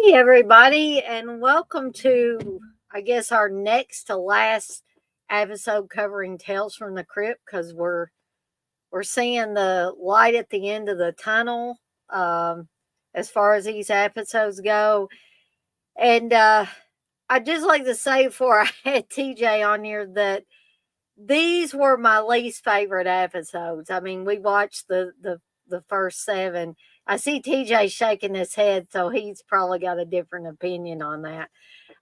Hey, everybody, and welcome to, I guess, our next to last episode covering Tales from the Crypt because we're seeing the light at the end of the tunnel as far as these episodes go. And I'd just like to say before I had TJ on here that these were my least favorite episodes. I mean, we watched the first seven. I see TJ shaking his head, so he's probably got a different opinion on that.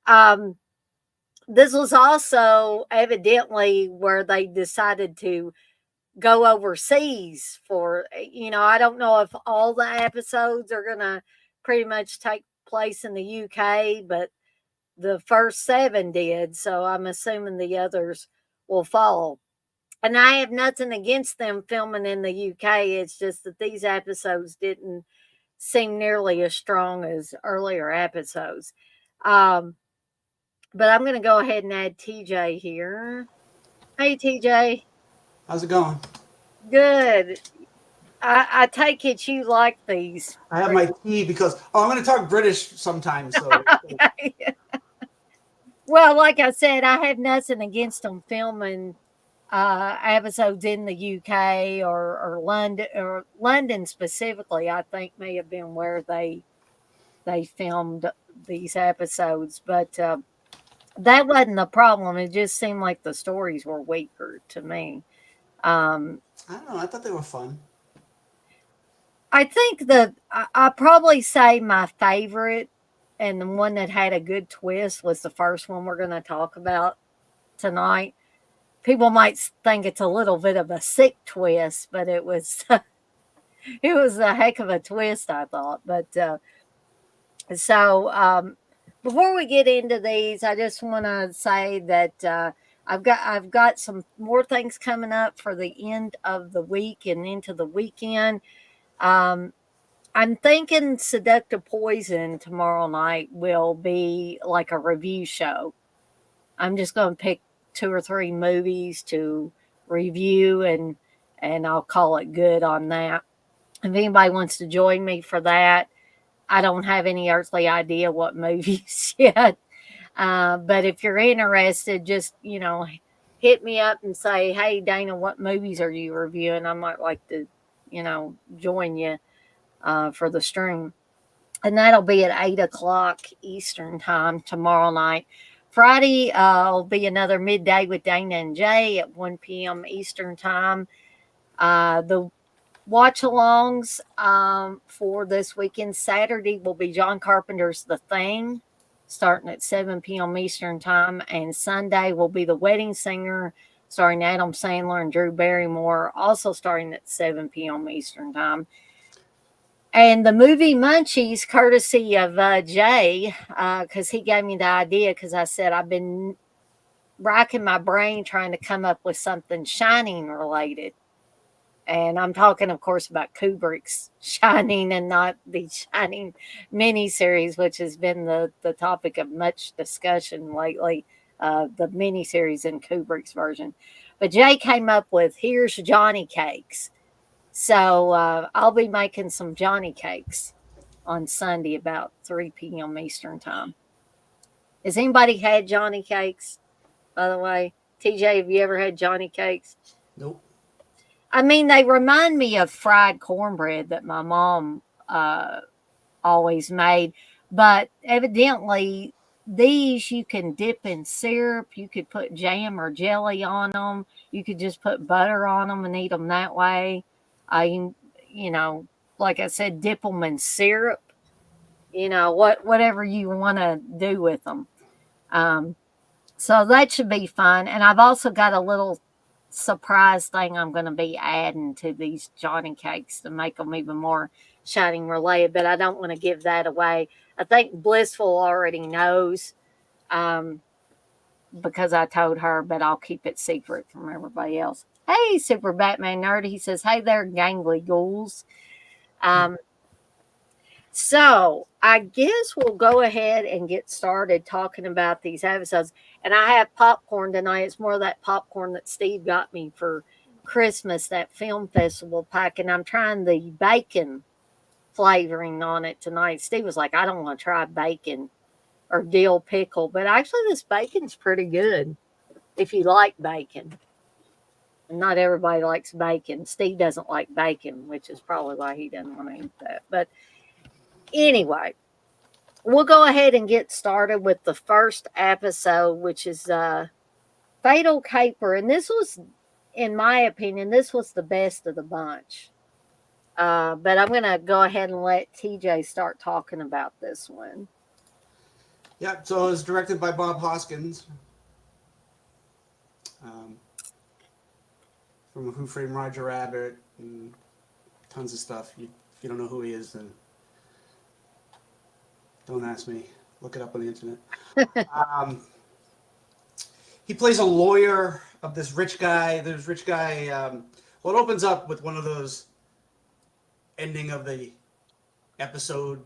Um, this was also evidently where they decided to go overseas for, I don't know if all the episodes are going to pretty much take place in the UK, but the first seven did. So I'm assuming the others will follow. And I have nothing against them filming in the UK. It's just that these episodes didn't seem nearly as strong as earlier episodes. Um, but I'm going to go ahead and add TJ here. Hey, TJ. How's it going? Good. I take it you like these. I have my tea because I'm going to talk British sometimes. So Okay. Well, like I said, I have nothing against them filming episodes in the UK or London specifically. I think may have been where they filmed these episodes, but that wasn't the problem. It just seemed like the stories were weaker to me. Um, I don't know. I thought they were fun. I think that I probably say my favorite and the one that had a good twist was the first one we're going to talk about tonight. People might think it's a little bit of a sick twist, but it was it was a heck of a twist, I thought. But so before we get into these, I just want to say that I've got some more things coming up for the end of the week and into the weekend. Um, I'm thinking Seductive Poison tomorrow night will be like a review show. I'm just going to pick two or three movies to review and I'll call it good on that. If anybody wants to join me for that, I don't have any earthly idea what movies yet. But if you're interested, just, hit me up and say, hey, Dana, what movies are you reviewing? I might like to, join you for the stream. And that'll be at 8 o'clock Eastern time tomorrow night. Friday will be another midday with Dana and Jay at 1 p.m. Eastern time. The watch alongs for this weekend. Saturday will be John Carpenter's The Thing, starting at 7 p.m. Eastern Time. And Sunday will be The Wedding Singer, starring Adam Sandler and Drew Barrymore, also starting at 7 p.m. Eastern Time. And the movie Munchies, courtesy of Jay, because he gave me the idea, because I said I've been racking my brain trying to come up with something Shining related. And I'm talking, of course, about Kubrick's Shining and not the Shining miniseries, which has been the topic of much discussion lately, the miniseries in Kubrick's version. But Jay came up with Here's Johnny Cakes. So I'll be making some Johnny Cakes on Sunday about 3 p.m. Eastern Time. Has anybody had Johnny Cakes, by the way? TJ, have you ever had Johnny Cakes? Nope. I mean, they remind me of fried cornbread that my mom always made, but evidently these you can dip in syrup. You could put jam or jelly on them. You could just put butter on them and eat them that way. I, you know, like I said, dip them in syrup. whatever you want to do with them. Um, so that should be fun. And I've also got a little surprise thing I'm going to be adding to these Johnny cakes to make them even more shining related, but I don't want to give that away. I think Blissful already knows. Um, because I told her, but I'll keep it secret from everybody else. Hey, Super Batman Nerd. He says, hey there, gangly ghouls. Um, so I guess we'll go ahead and get started talking about these episodes. And I have popcorn tonight. It's more of that popcorn that Steve got me for Christmas, that film festival pack. And I'm trying the bacon flavoring on it tonight. Steve was like, I don't want to try bacon or dill pickle, but actually, this bacon's pretty good if you like bacon. And not everybody likes bacon. Steve doesn't like bacon, which is probably why he doesn't want to eat that. But anyway, we'll go ahead and get started with the first episode, which is Fatal Caper. And this was, in my opinion, this was the best of the bunch. But I'm going to go ahead and let TJ start talking about this one. Yeah, so it was directed by Bob Hoskins. From Who Framed Roger Rabbit and tons of stuff. If you don't know who he is, then don't ask me. Look it up on the internet. He plays a lawyer of this rich guy. This rich guy. Well, it opens up with one of those ending of the episode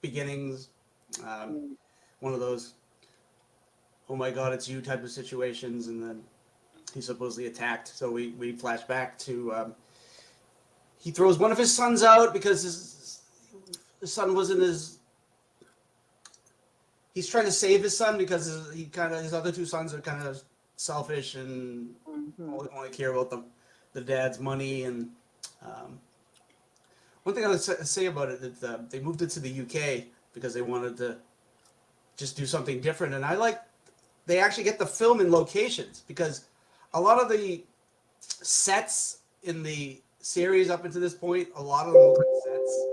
beginnings. One of those, oh my God, it's you type of situations, and then he's supposedly attacked. So we flash back to he throws one of his sons out because his son wasn't his. He's trying to save his son because his other two sons are kind of selfish and only care about the dad's money. And one thing I would say about it is that they moved it to the UK because they wanted to just do something different. And they actually get the film in locations because a lot of the sets in the series up until this point, a lot of them look like sets.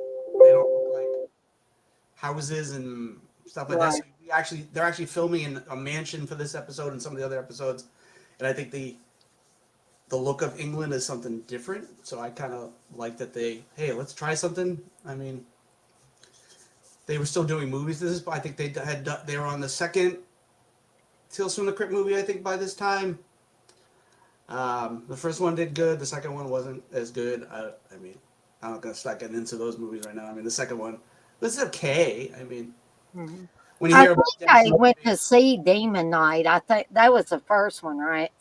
They don't look like houses and stuff like that. So they're actually filming in a mansion for this episode and some of the other episodes. And I think the look of England is something different. So I kind of like that hey, let's try something. I mean, they were still doing movies. I think they were on the second Tales from the Crypt movie, I think, by this time. The first one did good. The second one wasn't as good. I mean, I'm not going to start getting into those movies right now. I mean, the second one was okay. I mean, when you hear about I went to see Demon Knight. I think that was the first one, right?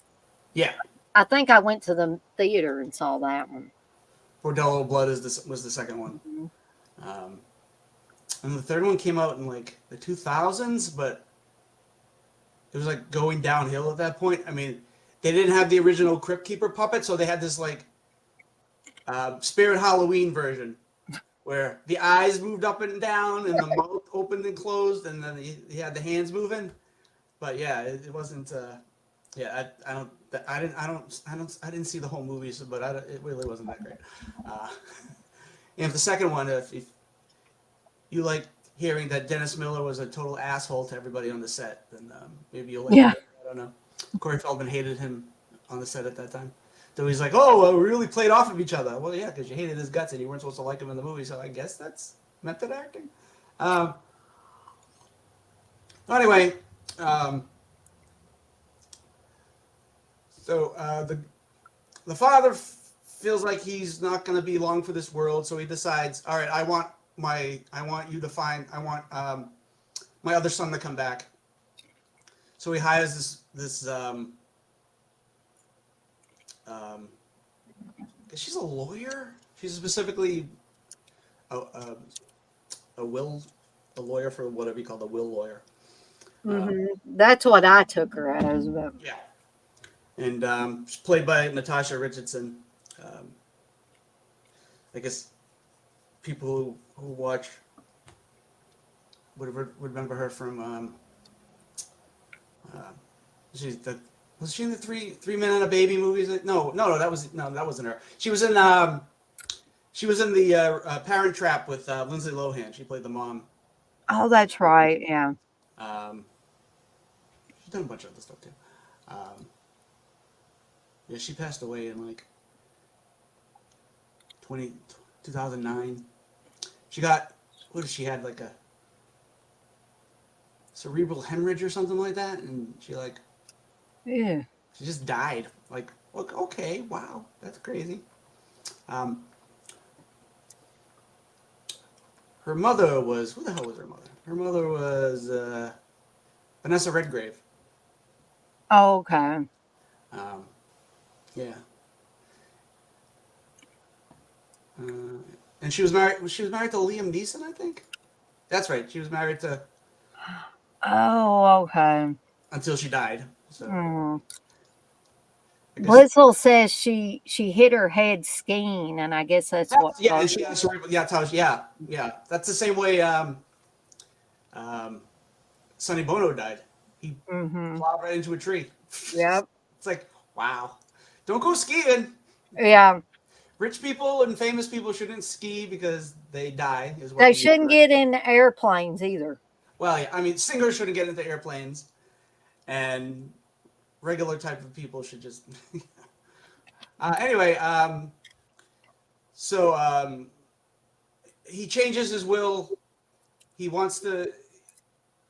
Yeah. I think I went to the theater and saw that one. Bordello Blood was the second one. And the third one came out in like the 2000s, but it was like going downhill at that point. I mean, they didn't have the original Crypt Keeper puppet, so they had this like Spirit Halloween version where the eyes moved up and down and the mouth opened and closed, and then he had the hands moving. But yeah, it wasn't. I didn't see the whole movie, but it really wasn't that great. And the second one, if you like hearing that Dennis Miller was a total asshole to everybody on the set, then maybe you'll like it. I don't know. Corey Feldman hated him on the set at that time. So he's like, oh, we really played off of each other. Well, yeah, because you hated his guts and you weren't supposed to like him in the movie, so I guess that's method acting. Anyway, so the father feels like he's not going to be long for this world, so he decides, all right, I want my other son to come back. So he hires this she's a lawyer. She's specifically a lawyer for whatever you call the will lawyer. That's what I took her as. But... Yeah. And she's played by Natasha Richardson. I guess people who watch would remember her from was she in the three Men and a Baby movies? No, that wasn't her. She was in the Parent Trap with Lindsay Lohan. She played the mom. Oh, that's right. Yeah. Um, she's done a bunch of other stuff too. Um, yeah, she passed away in like 20, 2009. She got, what did she had, like a cerebral hemorrhage or something like that, and Yeah. she just died. Like, okay, wow, that's crazy. Um, her mother was, who the hell was her mother? Her mother was Vanessa Redgrave. Okay. Um, yeah, and she was married. She was married to Liam Neeson, I think. That's right. She was married to Oh, okay. until she died. So Mm. I guess Blissel says she hit her head skiing, and I guess that's what yeah, and caused she it. has cerebral. Yeah, that's how yeah, yeah. That's the same way um, Sonny Bono died. He Mm-hmm. plowed right into a tree. Yep. It's like, wow. Don't go skiing. Yeah. Rich people and famous people shouldn't ski because they die, is what They we've shouldn't learned. get in airplanes either. Well, yeah, I mean, singers shouldn't get into airplanes, and regular type of people should just. Anyway, so he changes his will. He wants to.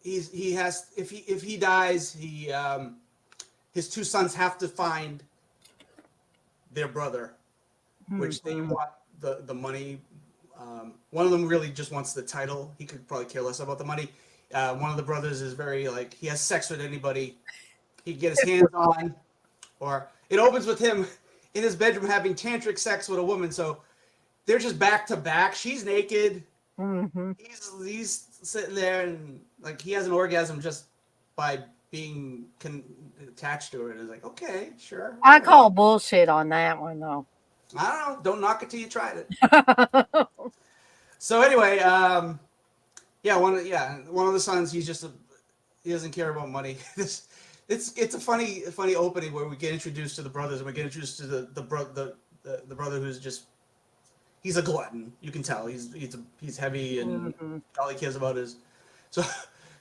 He has if he dies, his two sons have to find their brother, which they Mm-hmm. want the money. One of them really just wants the title. He could probably care less about the money. One of the brothers is very like he has sex with anybody he can get his hands on, or it opens with him in his bedroom having tantric sex with a woman. So they're just back to back. She's naked. Mm-hmm. He's sitting there and like he has an orgasm just by being attached to her. And it's like, okay, sure, I whatever. call bullshit on that one though. I don't know. Don't knock it till you tried it. So anyway, yeah, one of the sons. He doesn't care about money. It's a funny opening where we get introduced to the brothers and we get introduced to the brother who's just he's a glutton. You can tell he's heavy and Mm-hmm. all he cares about is so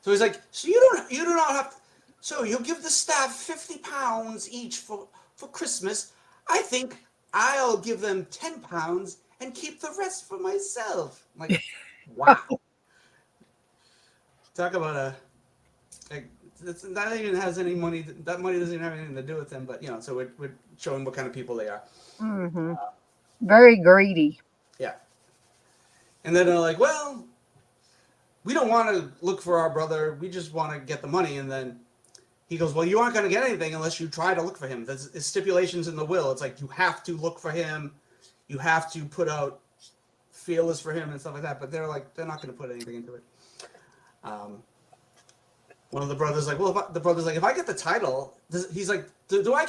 he's like so you do not have so you'll give the staff £50 each for Christmas. I think I'll give them £10 and keep the rest for myself. I'm like, wow, talk about a like that even has any money. That money doesn't even have anything to do with them. But so we're showing what kind of people they are. Mm-hmm. Very greedy. Yeah, and then they're like, well, we don't want to look for our brother. We just want to get the money. And then he goes, well, you aren't going to get anything unless you try to look for him. There's stipulations in the will. It's like you have to look for him. You have to put out feelers for him and stuff like that. But they're not going to put anything into it. One of the brothers like, well, the brother's like, if I get the title, he's like, do I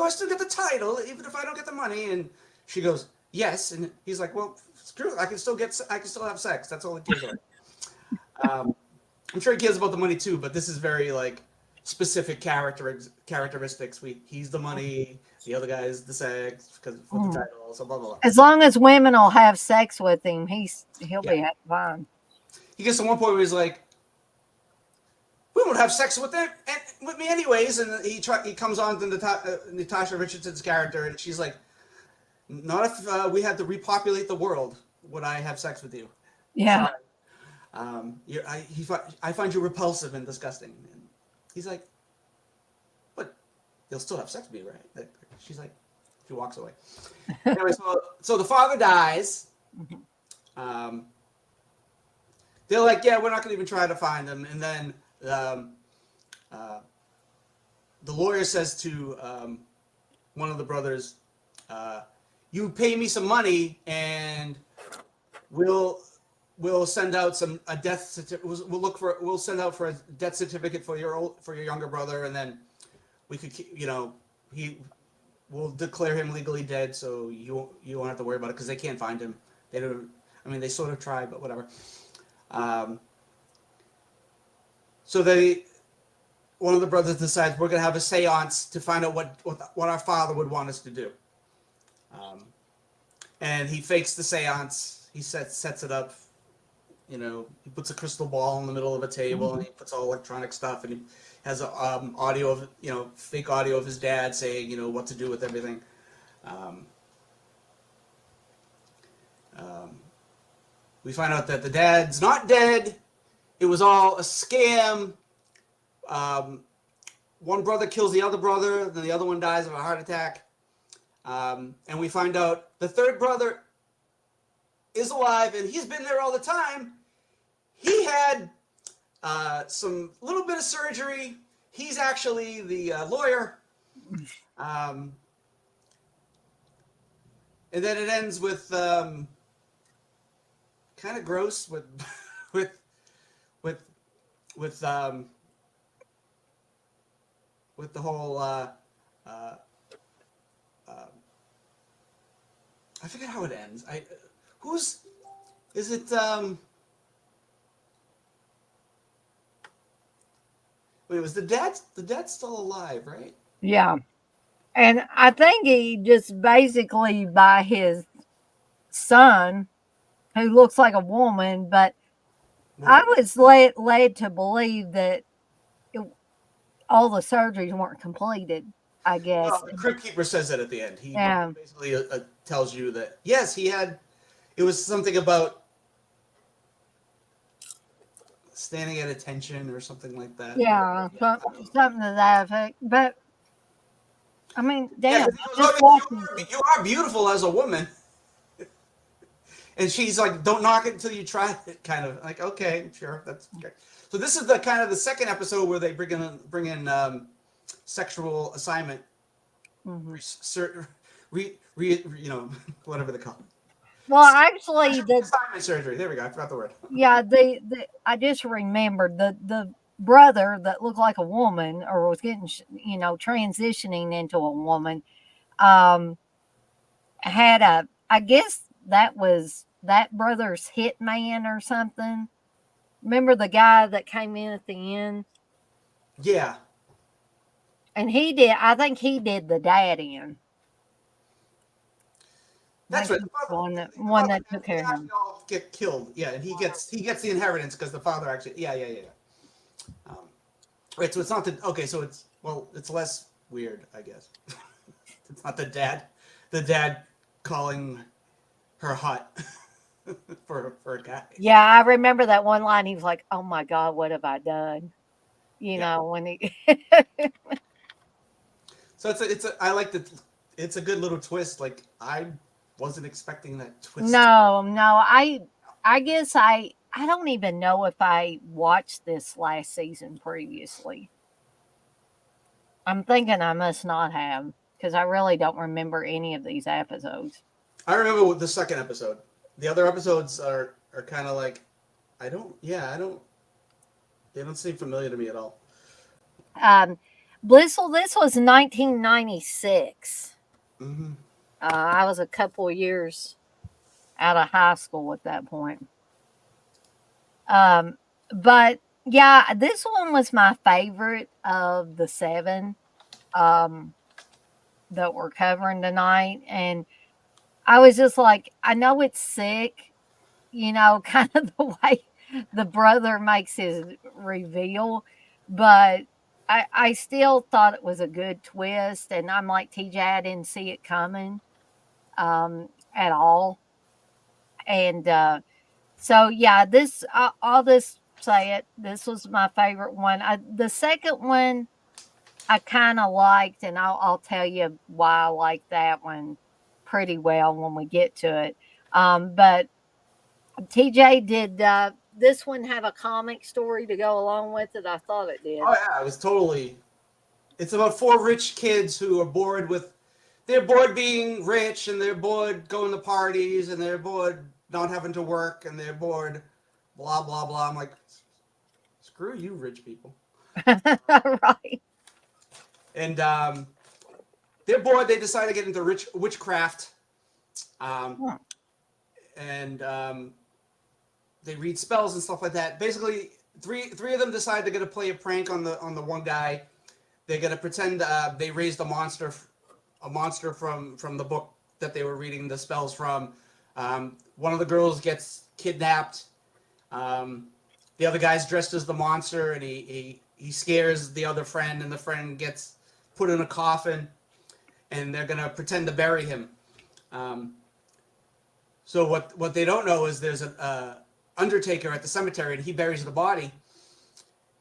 still get the title even if I don't get the money? And she goes, yes. And he's like, well, screw it. I can still have sex. That's all he cares about. I'm sure he cares about the money too, but this is very like specific characteristics. He's the money, the other guy is the sex because with the Mm. title, so blah blah blah. As long as women will have sex with him, he'll Yeah, be fine. he gets to one point where he's like, we won't have sex with me anyways, and he comes on to Natasha Richardson's character, and she's like, not if we had to repopulate the world would I have sex with you. Yeah. Sorry. I find you repulsive and disgusting. And he's like, but you'll still have sex with me, right? She's like, she walks away. Anyway, so the father dies. Um, they're like, yeah, we're not going to even try to find him. And then the lawyer says to one of the brothers, you pay me some money and we'll send out a death certificate. We'll send out for a death certificate for your younger brother, and then we could he will declare him legally dead, so you won't have to worry about it because they can't find him. They don't. I mean, they sort of try, but whatever. So one of the brothers decides we're gonna have a séance to find out what our father would want us to do. And he fakes the séance. He sets it up, he puts a crystal ball in the middle of a table, and he puts all electronic stuff, and he has a audio of fake audio of his dad saying what to do with everything. Um, we find out that the dad's not dead. It was all a scam. One brother kills the other brother, then the other one dies of a heart attack. And we find out the third brother is alive, and he's been there all the time. He had some little bit of surgery. He's actually the lawyer. And then it ends with kind of gross with the whole I forget how it ends. Is it wait, was the dad's still alive, right? Yeah. And I think he just basically by his son, who looks like a woman, but I was led to believe that all the surgeries weren't completed, I guess. Well, the Crypt Keeper says that at the end. He Yeah. basically tells you that, yes, it was something about standing at attention or something like that. Yeah, something to that effect. But, I mean, damn. You are beautiful as a woman. And she's like, don't knock it until you try it, kind of. Like, okay, sure, that's okay. So this is the kind of the second episode where they bring in sexual assignment, whatever they call it. Well, actually, the assignment surgery. There we go. I forgot the word. Yeah, I just remembered the brother that looked like a woman or was getting transitioning into a woman, had I guess that was that brother's hitman or something. Remember the guy that came in at the end? Yeah. And I think he did the dad in. That's right. One that took care of him. All get killed. Yeah, and he gets the inheritance because the father actually. Yeah. Right. So it's not so it's less weird, I guess. It's not the dad calling her hot for a guy. Yeah, I remember that one line. He was like, "Oh my God, what have I done?" When he. So I like that. It's a good little twist. Like I wasn't expecting that twist. No. I guess I don't even know if I watched this last season previously. I'm thinking I must not have because I really don't remember any of these episodes. I remember the second episode. The other episodes are kind of like they don't seem familiar to me at all. Blissful, this was 1996. Mm-hmm. I was a couple of years out of high school at that point. But yeah, this one was my favorite of the 7 that we're covering tonight. And I was just like, I know it's sick, kind of the way the brother makes his reveal, but I still thought it was a good twist. And I'm like, TJ, I didn't see it coming at all. And so, yeah, I'll just say it. This was my favorite one. The second one I kind of liked, and I'll tell you why I like that one pretty well when we get to it. But TJ, did this one have a comic story to go along with it? I thought it did. Oh yeah, it was totally. It's about 4 rich kids who are they're bored being rich, and they're bored going to parties, and they're bored not having to work, and they're bored, blah blah blah. I'm like, screw you, rich people. Right. And they're bored. They decide to get into witchcraft, and they read spells and stuff like that. Basically, three of them decide they're going to play a prank on the one guy. They're going to pretend they raised a monster from the book that they were reading the spells from. One of the girls gets kidnapped. The other guy's dressed as the monster, and he scares the other friend, and the friend gets put in a coffin, and they're gonna pretend to bury him. Um, so what they don't know is there's a undertaker at the cemetery, and he buries the body.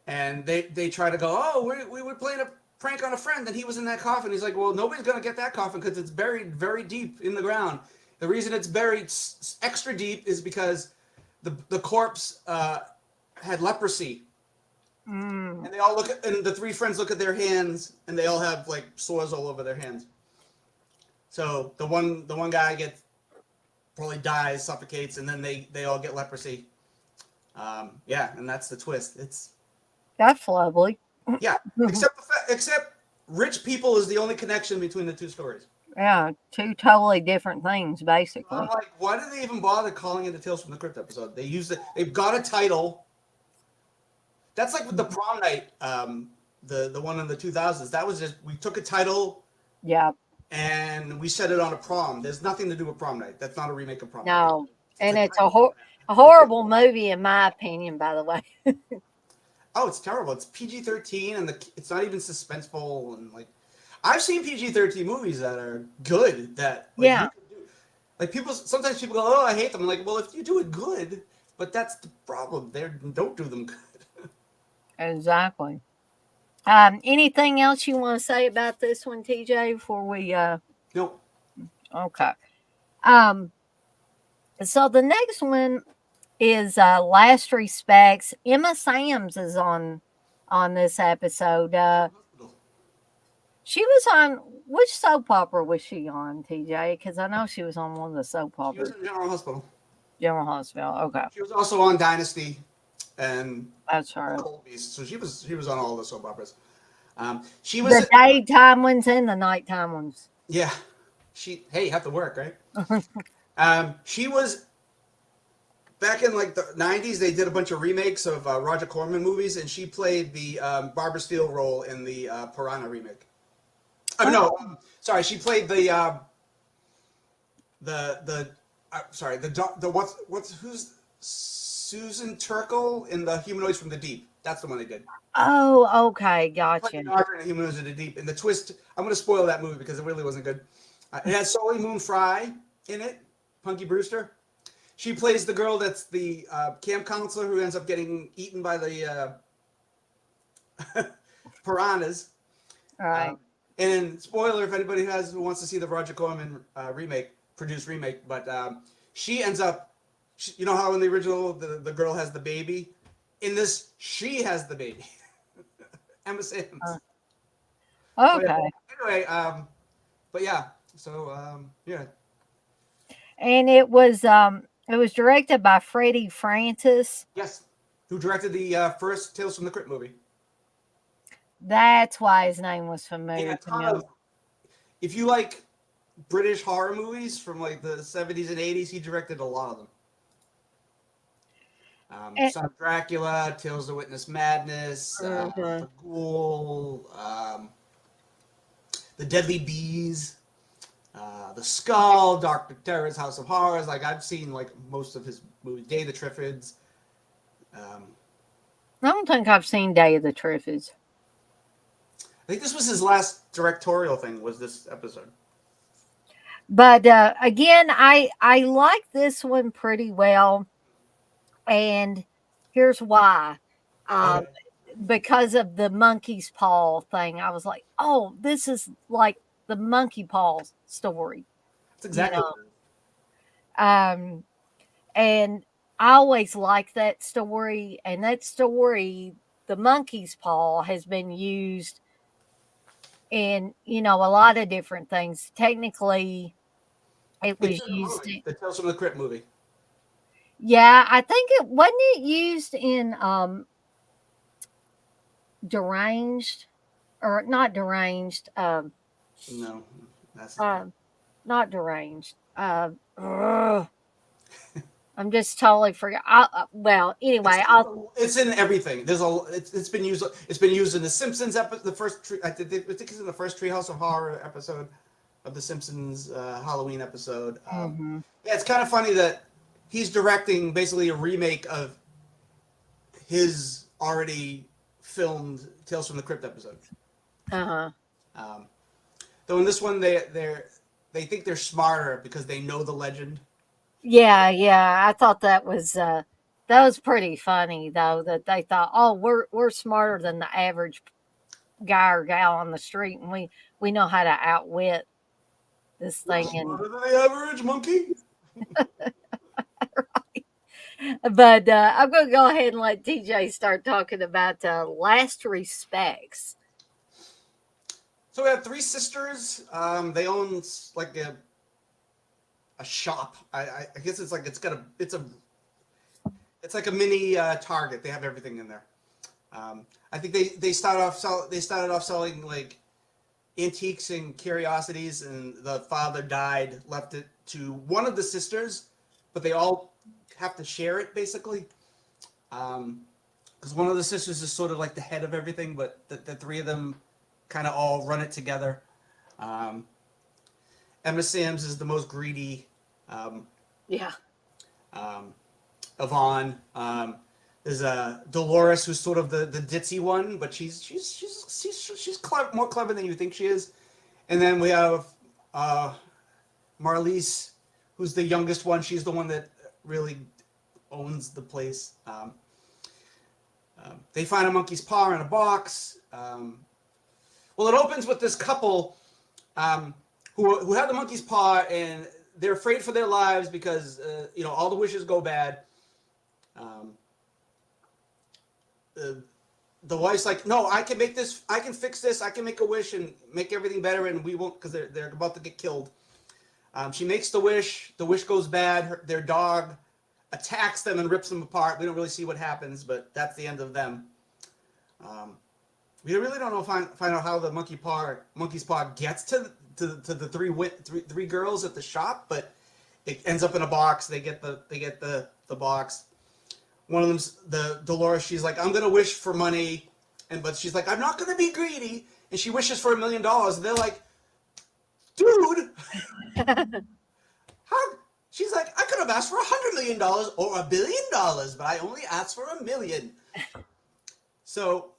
And they try to go, oh, we were playing a prank on a friend, and he was in that coffin. He's like, well, nobody's gonna get that coffin because it's buried very deep in the ground. The reason it's buried extra deep is because the corpse had leprosy, Mm. and they all look at, and the three friends look at their hands, and they all have like sores all over their hands. So the one guy gets probably dies, suffocates, and then they all get leprosy. Yeah, and that's the twist. It's That's lovely. yeah, except rich people is the only connection between the two stories. Yeah, two totally different things, I'm basically. like, why did they even bother calling it a Tales from the Crypt episode? They used it. They've got a title. That's like with the prom night, the one in the 2000s. That was just we took a title Yeah, and we set it on a prom. There's nothing to do with prom night. That's not a remake of prom night. no. It's a And it's title. a horrible movie, in my opinion, by the way. Oh, it's terrible. It's PG-13, and it's not even suspenseful. And like, I've seen PG-13 movies that are good. That like, Yeah, you can do. Like people, sometimes people go, "Oh, I hate them." I'm like, well, if you do it good, but that's the problem. They don't do them good. exactly. Anything else you want to say about this one, TJ, before we No, okay. Um so the next one is Last Respects. Emma Sams is on this episode. Hospital. She was on which soap opera was she on, TJ? Because I know she was on one of the soap She was operas. in General Hospital. General Hospital. Okay, She was also on Dynasty and that's her. Colby's. So she was on all the soap operas. She was The daytime ones and the nighttime ones. yeah. Hey, you have to work, right? She was back in like the 90s. They did a bunch of remakes of Roger Corman movies, and she played the Barbara Steele role in the Piranha remake. I mean, no, sorry, she played sorry, the what's who's Susan Turkle in the Humanoids from the Deep. That's the one they did. Oh, okay, Like gotcha. Dodger and Humanoids in the Deep. And the twist, I'm going to spoil that movie because it really wasn't good. It has Solly Moon Fry in it, Punky Brewster. She plays the girl that's the camp counselor who ends up getting eaten by the piranhas. All right. And spoiler, if anybody who wants to see the Roger Corman produced remake, but she ends up, you know how in the original the girl has the baby? In this, she has the baby. Emma Sams. Okay. Anyway, but yeah, so yeah. And it was directed by Freddie Francis. Yes. Who directed the first Tales from the Crypt movie? That's why his name was And familiar a to me. ton of, if you like British horror movies from like the 70s and 80s, he directed a lot of them. And, Son of Dracula, Tales of Witness Madness, The Ghoul, The Deadly Bees, The Skull, Doctor Terror's House of Horrors. Like I've seen like most of his movies. Day of the Triffids. I don't think I've seen Day of the Triffids. I think this was his last directorial thing. Was this episode? But again, I like this one pretty well, and here's why. Um, because of the monkey's paw thing, I was like, "Oh, this is like the monkey paw story." That's exactly. You know? And I always liked that story, and that story, the monkey's paw, has been used in a lot of different things. Technically, it was It's in the used. movie, the Tales from the Crypt movie. Yeah, I think it wasn't it used in deranged or not deranged. No, that's Not deranged. I'm just totally forget. Well, anyway, it's in everything. It's been used. It's been used in the Simpsons episode. The first I think it's in the first Treehouse of Horror episode of the Simpsons Halloween episode. Yeah, it's kind of funny that he's directing basically a remake of his already filmed Tales from the Crypt episode. Uh-huh. Though in this one they think they're smarter because they know the legend. Yeah, yeah. I thought that was pretty funny though, that they thought, "Oh, we're smarter than the average guy or gal on the street, and we know how to outwit this We're thing." And smarter than the average monkey. but I'm going to go ahead and let TJ start talking about last respects. So we have three sisters. They own like a shop. I guess it's like it's like a mini Target. They have everything in there. I think they started off selling like antiques and curiosities, and the father died, left it to one of the sisters, but they all have to share it basically. Because one of the sisters is sort of like the head of everything, but the three of them kind of all run it together. Um, Emma Samms is the most greedy. Yeah. Yvonne. There's Dolores, who's sort of the ditzy one, but she's more clever than you think she is. And then we have Marlise, who's the youngest one. She's the one that really owns the place. They find a monkey's paw in a box. Well, it opens with this couple who have the monkey's paw, and they're afraid for their lives because all the wishes go bad. The wife's like, no, I can make this, I can fix this, I can make a wish and make everything better, and we won't, because they're about to get killed. She makes the wish goes bad. Their dog attacks them and rips them apart. We don't really see what happens, but that's the end of them. We really don't know find out how the monkey's paw gets to the three girls at the shop, but it ends up in a box. They get the box. One of them's the Dolores. She's like, I'm gonna wish for money, but she's like, I'm not gonna be greedy, and she wishes for $1 million. And they're like, dude, how? She's like, I could have asked for $100 million or $1 billion, but I only asked for $1 million. So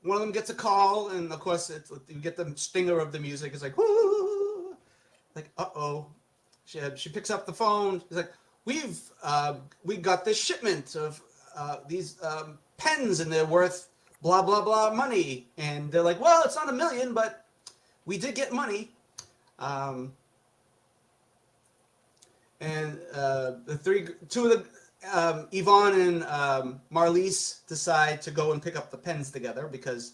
one of them gets a call, and of course you get the stinger of the music. It's like, whoo, like, uh-oh. She picks up the phone. She's like, we got this shipment of these pens, and they're worth blah blah blah money. And they're like, well, it's not $1 million, but we did get money. And two of the Yvonne and Marlise decide to go and pick up the pens together because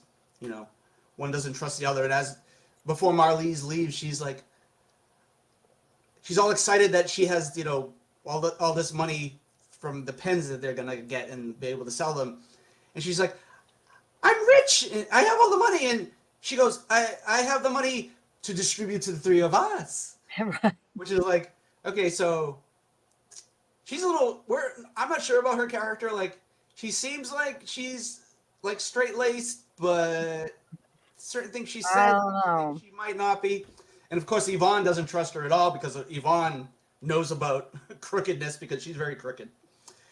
one doesn't trust the other. And before Marlise leaves, she's all excited that she has all this money from the pens that they're gonna get and be able to sell them. And she's like, I'm rich, and I have all the money. And she goes, I have the money to distribute to the three of us. Right. Which is like, okay, so she's a little, I'm not sure about her character. Like, she seems like she's like straight-laced, but certain things she says, she might not be. And of course, Yvonne doesn't trust her at all because Yvonne knows about crookedness because she's very crooked.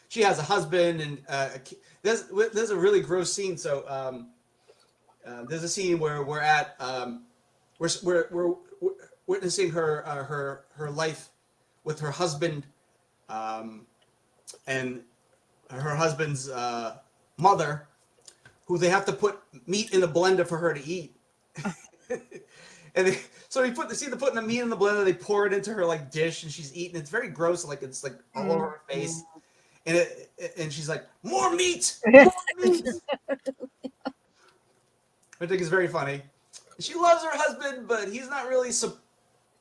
She has a husband, and there's a really gross scene. So there's a scene where we're witnessing her life with her husband, and her husband's mother, who they have to put meat in a blender for her to eat. And so they putting the meat in the blender, they pour it into her like dish, and she's eating. It's very gross, like it's like all over her face. And she's like, more meat, more meat. I think it's very funny. She loves her husband, but he's not really.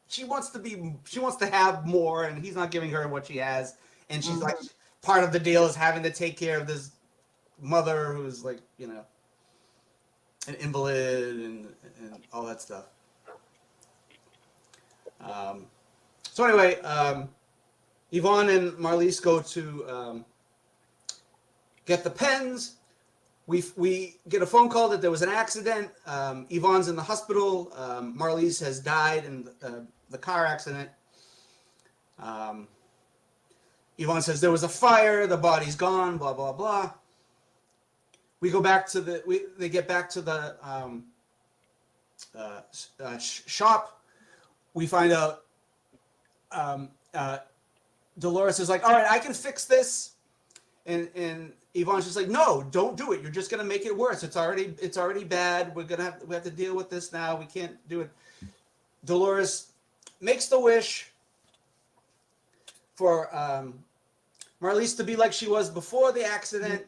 She wants to have more, and he's not giving her what she has. And she's like, part of the deal is having to take care of this mother who's like, an invalid and all that stuff. So anyway, Yvonne and Marlise go to get the pens. We get a phone call that there was an accident. Yvonne's in the hospital. Marlise has died in the car accident. Yvonne says there was a fire. The body's gone. Blah blah blah. we go back to they get back to the shop. We find out um, uh, Dolores is like, all right, I can fix this, and Yvonne's just like, no, don't do it. You're just gonna make it worse. It's already bad. We have to deal with this now. We can't do it. Dolores makes the wish for Marlies to be like she was before the accident.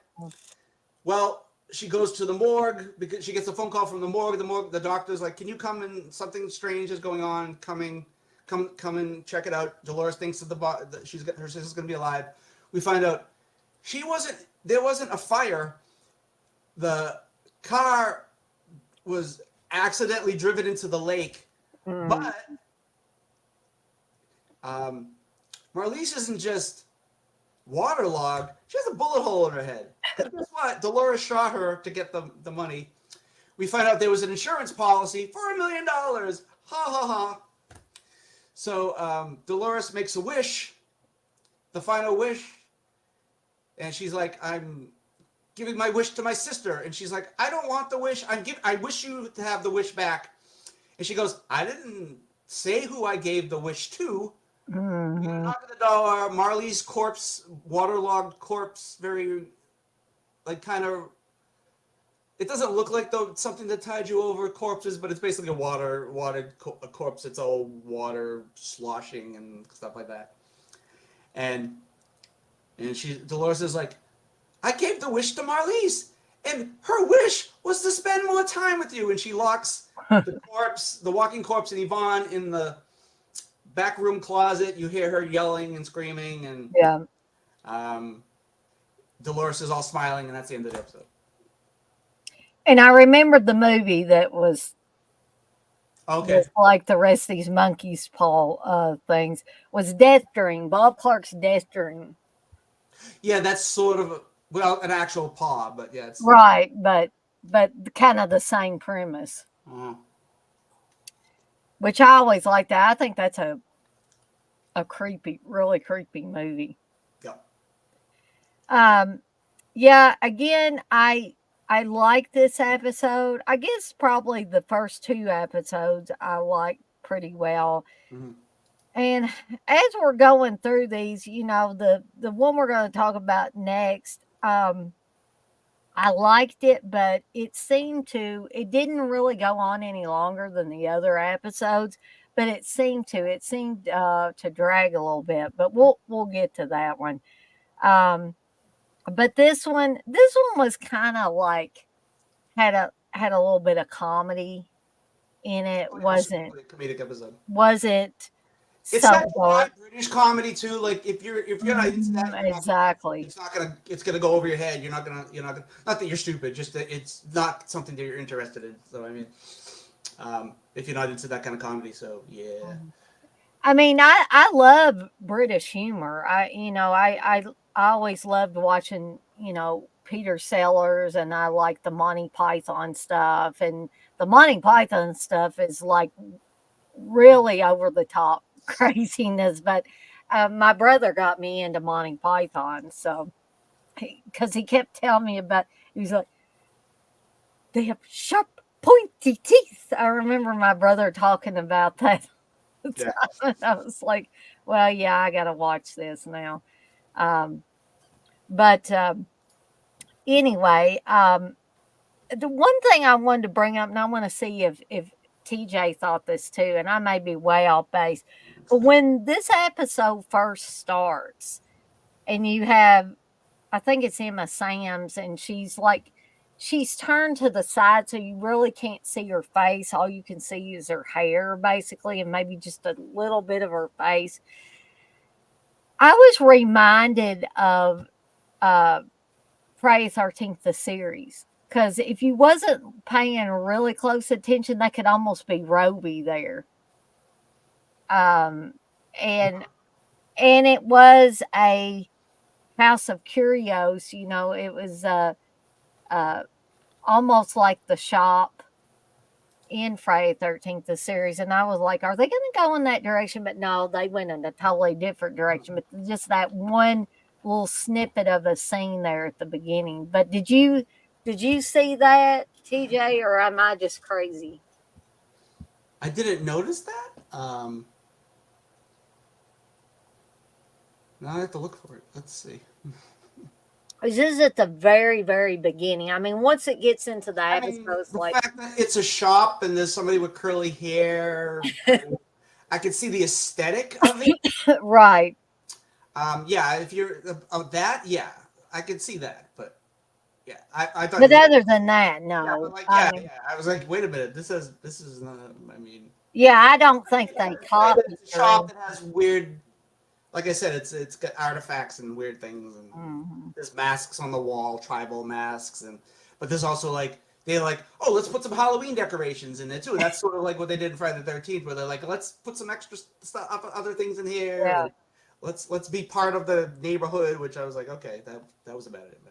Well, she goes to the morgue because she gets a phone call from the morgue. The doctor's like, "Can you come and something strange is going on? Come and check it out." Dolores thinks that her sister's gonna be alive. We find out there wasn't a fire. The car was accidentally driven into the lake, but Marlies isn't just waterlogged. She has a bullet hole in her head. And guess what? Dolores shot her to get the money. We find out there was an insurance policy for $1 million. Ha ha ha. So Dolores makes a wish, the final wish, and she's like, "I'm giving my wish to my sister." And she's like, "I don't want the wish. I wish you to have the wish back." And she goes, "I didn't say who I gave the wish to." Mm-hmm. Knock at the door. Marley's corpse, waterlogged corpse, very, like, kind of. It doesn't look like something that tied you over corpses, but it's basically a watered corpse. It's all water sloshing and stuff like that. And Dolores is like, "I gave the wish to Marlies, and her wish was to spend more time with you." And she locks the walking corpse, and Yvonne in the back room closet. You hear her yelling and screaming, and Dolores is all smiling, and that's the end of the episode. And I remembered the movie that was okay, like the rest of these monkey's paw things was Death Dream. Bob Clark's Death Dream. Yeah, that's sort of an actual paw, but yeah, it's right, but kind of the same premise. Which I always like that. I think that's a creepy, really creepy movie. Yeah. Yeah. Again, I like this episode. I guess probably the first 2 episodes I liked pretty well. Mm-hmm. And as we're going through these, the one we're going to talk about next, I liked it, but it didn't really go on any longer than the other episodes, but it seemed to drag a little bit, but we'll get to that one. But this one was kind of like had a little bit of comedy in it. Wasn't comedic episode. Wasn't It's that British comedy too. Like if you're not into that, exactly, it's gonna go over your head. You're not gonna not that you're stupid, just that it's not something that you're interested in. So I mean, if you're not into that kind of comedy, so yeah. I mean, I love British humor. I always loved watching Peter Sellers, and I like the Monty Python stuff, and the Monty Python stuff is like really over the top craziness, but my brother got me into Monty Python, so because he kept telling me about, he was like, "They have sharp, pointy teeth." I remember my brother talking about that. Yeah. I was like, "Well, yeah, I got to watch this now." But anyway, the one thing I wanted to bring up, and I want to see if TJ thought this too, and I may be way off base, but when this episode first starts, and you have, I think it's Emma Samms, and she's turned to the side, so you really can't see her face. All you can see is her hair, basically, and maybe just a little bit of her face. I was reminded of Friday the 13th, the series. Because if you wasn't paying really close attention, that could almost be Roby there. And it was a House of Curios. It was almost like the shop in Friday the 13th, the series. And I was like, are they going to go in that direction? But no, they went in a totally different direction. But just that one little snippet of a scene there at the beginning. But did you Did you see that, TJ, or am I just crazy? I didn't notice that. Now I have to look for it. Let's see. It's just at the very, very beginning. I mean, once it gets into the I mean, episodes, the like, fact that it's a shop and there's somebody with curly hair, I can see the aesthetic of it. right. Yeah, if you're of that, yeah, I could see that. But yeah, I thought But you were. other than that, Yeah, but no. like, I yeah, mean, yeah. I was like, wait a minute, this is not. I mean, yeah, I don't I mean, think they it's funny that copied it's a or shop anything. that has weird. Like I said, it's got artifacts and weird things, and Mhm. there's masks on the wall, tribal masks, and but there's also like they're like, oh, let's put some Halloween decorations in there too. And that's sort of like what they did in Friday the 13th, where they're like, let's put some extra stuff, other things in here, Yeah. and let's be part of the neighborhood. Which I was like, okay, that was about it.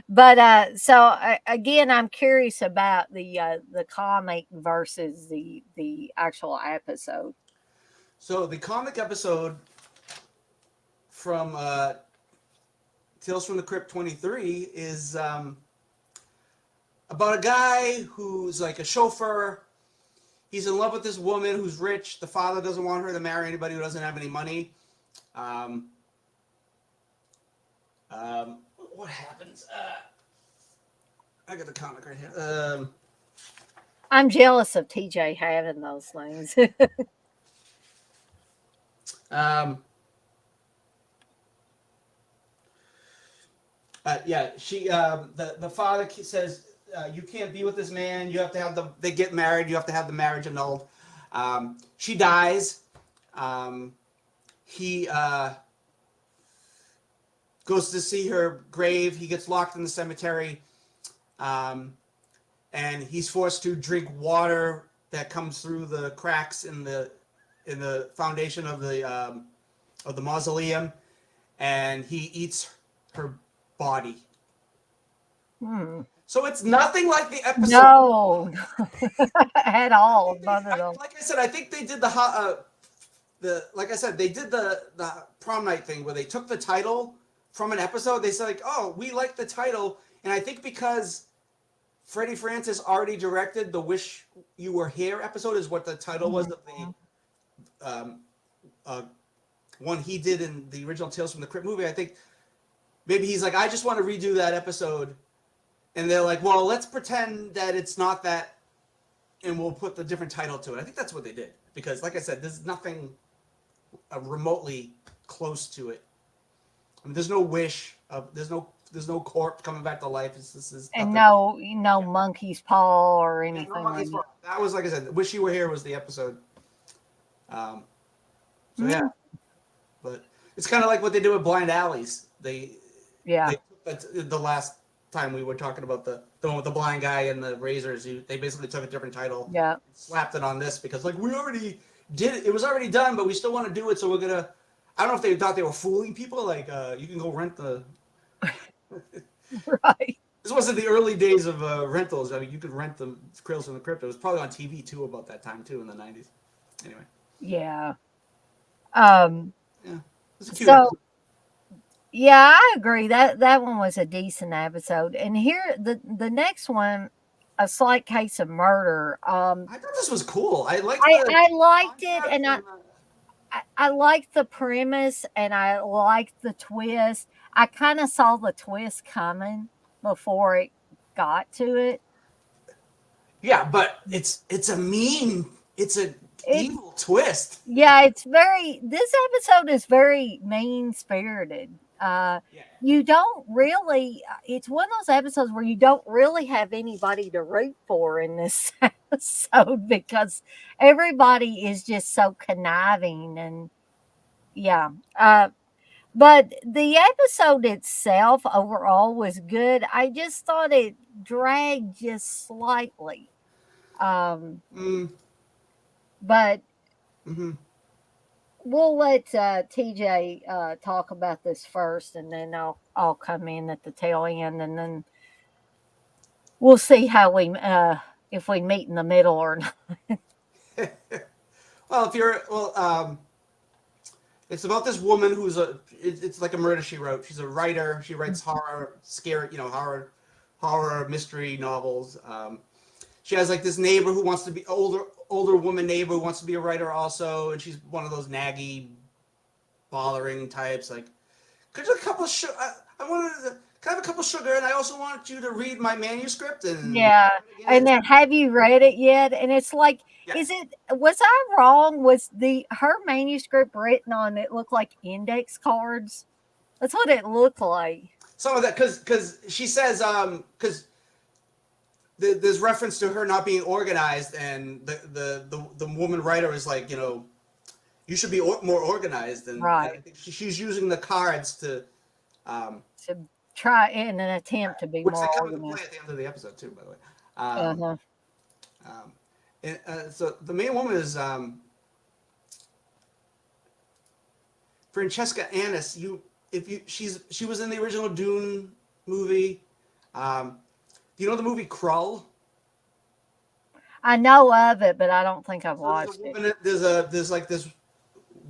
But so again, I'm curious about the comic versus the actual episode. So the comic episode from Tales from the Crypt 23 is about a guy who's like a chauffeur. He's in love with this woman who's rich. The father doesn't want her to marry anybody who doesn't have any money. Um, what happens? I got the comic right here. I'm jealous of TJ having those things. Um, yeah, the father says you can't be with this man. You have to have the. They get married. You have to have the marriage annulled. She dies. Um, he goes to see her grave. He gets locked in the cemetery, um, and he's forced to drink water that comes through the cracks in the foundation of the mausoleum, and he eats her body. Hmm. So it's nothing like the episode. No, at I all. think None of them. like I said, I think they did the like I said, they did the prom night thing where they took the title from an episode. They said like, oh, we like the title, and I think because Freddie Francis already directed the "Wish You Were Here" episode, is what the title was of Mhm. the uh, one he did in the original Tales from the Crypt movie. I think maybe he's like, I just want to redo that episode, and they're like, well, let's pretend that it's not that, and we'll put the different title to it. I think that's what they did because, like I said, there's nothing remotely close to it. I mean, there's no wish. There's no corpse coming back to life. This is And nothing. no Yeah, monkey's paw or yeah, no anything monkey's like paw. That was like I said. Wish You Were Here was the episode. Um, so yeah, that. but it's kind of like what they do with Blind Alleys. Yeah, They the last time we were talking about the one with the blind guy and the razors. They basically took a different title, yeah. slapped it on this because like we already did it. It was already done, but we still want to do it, so we're gonna. I don't know if they thought they were fooling people. Like you can go rent the. Right. This wasn't the early days of rentals. I mean, you could rent the Trails from the Crypt. It was probably on TV too about that time too in the '90s. Anyway, Yeah. Um. yeah, it's a cute So episode. yeah, I agree that one was a decent episode. And here the next one, a slight case of murder. I thought this was cool. I liked the I liked it, concept and and I liked the premise, and I liked the twist. I kind of saw the twist coming before it got to it. yeah, but it's a mean, it's a It evil twist. Yeah, it's very this episode is very mean-spirited. Yeah. You don't really it's one of those episodes where you don't really have anybody to root for in this episode because everybody is just so conniving and yeah. But the episode itself overall was good. I just thought it dragged just slightly. Um, Mm, but hmm we'll let TJ talk about this first, and then I'll come in at the tail end, and then we'll see how we if we meet in the middle or not. well, if you're It's about this woman who's it's like a murder she wrote. She's a writer. She writes horror, scary, horror mystery novels. She has like this neighbor who wants to be older woman neighbor who wants to be a writer also, and she's one of those naggy, bothering types. Like, could you have a couple of sugar? I wanted to. Can I have a cup of sugar? And I also want you to read my manuscript. And Yeah. And then have you read it yet? And it's like, yeah, was I wrong? Was her manuscript written on it looked like index cards? That's what it looked like. some of that because she says because there's reference to her not being organized, and the woman writer is like, you should be more organized, and I Right. think she's using the cards to To try in an attempt to be which they more come into play organized. at the end of the episode too, by the way. Um, Uh-huh. um, so the main woman is Francesca Annis. She was in the original Dune movie. Do you know the movie Krull? I know of it, but I don't think I've So there's a watched it. woman. There's like this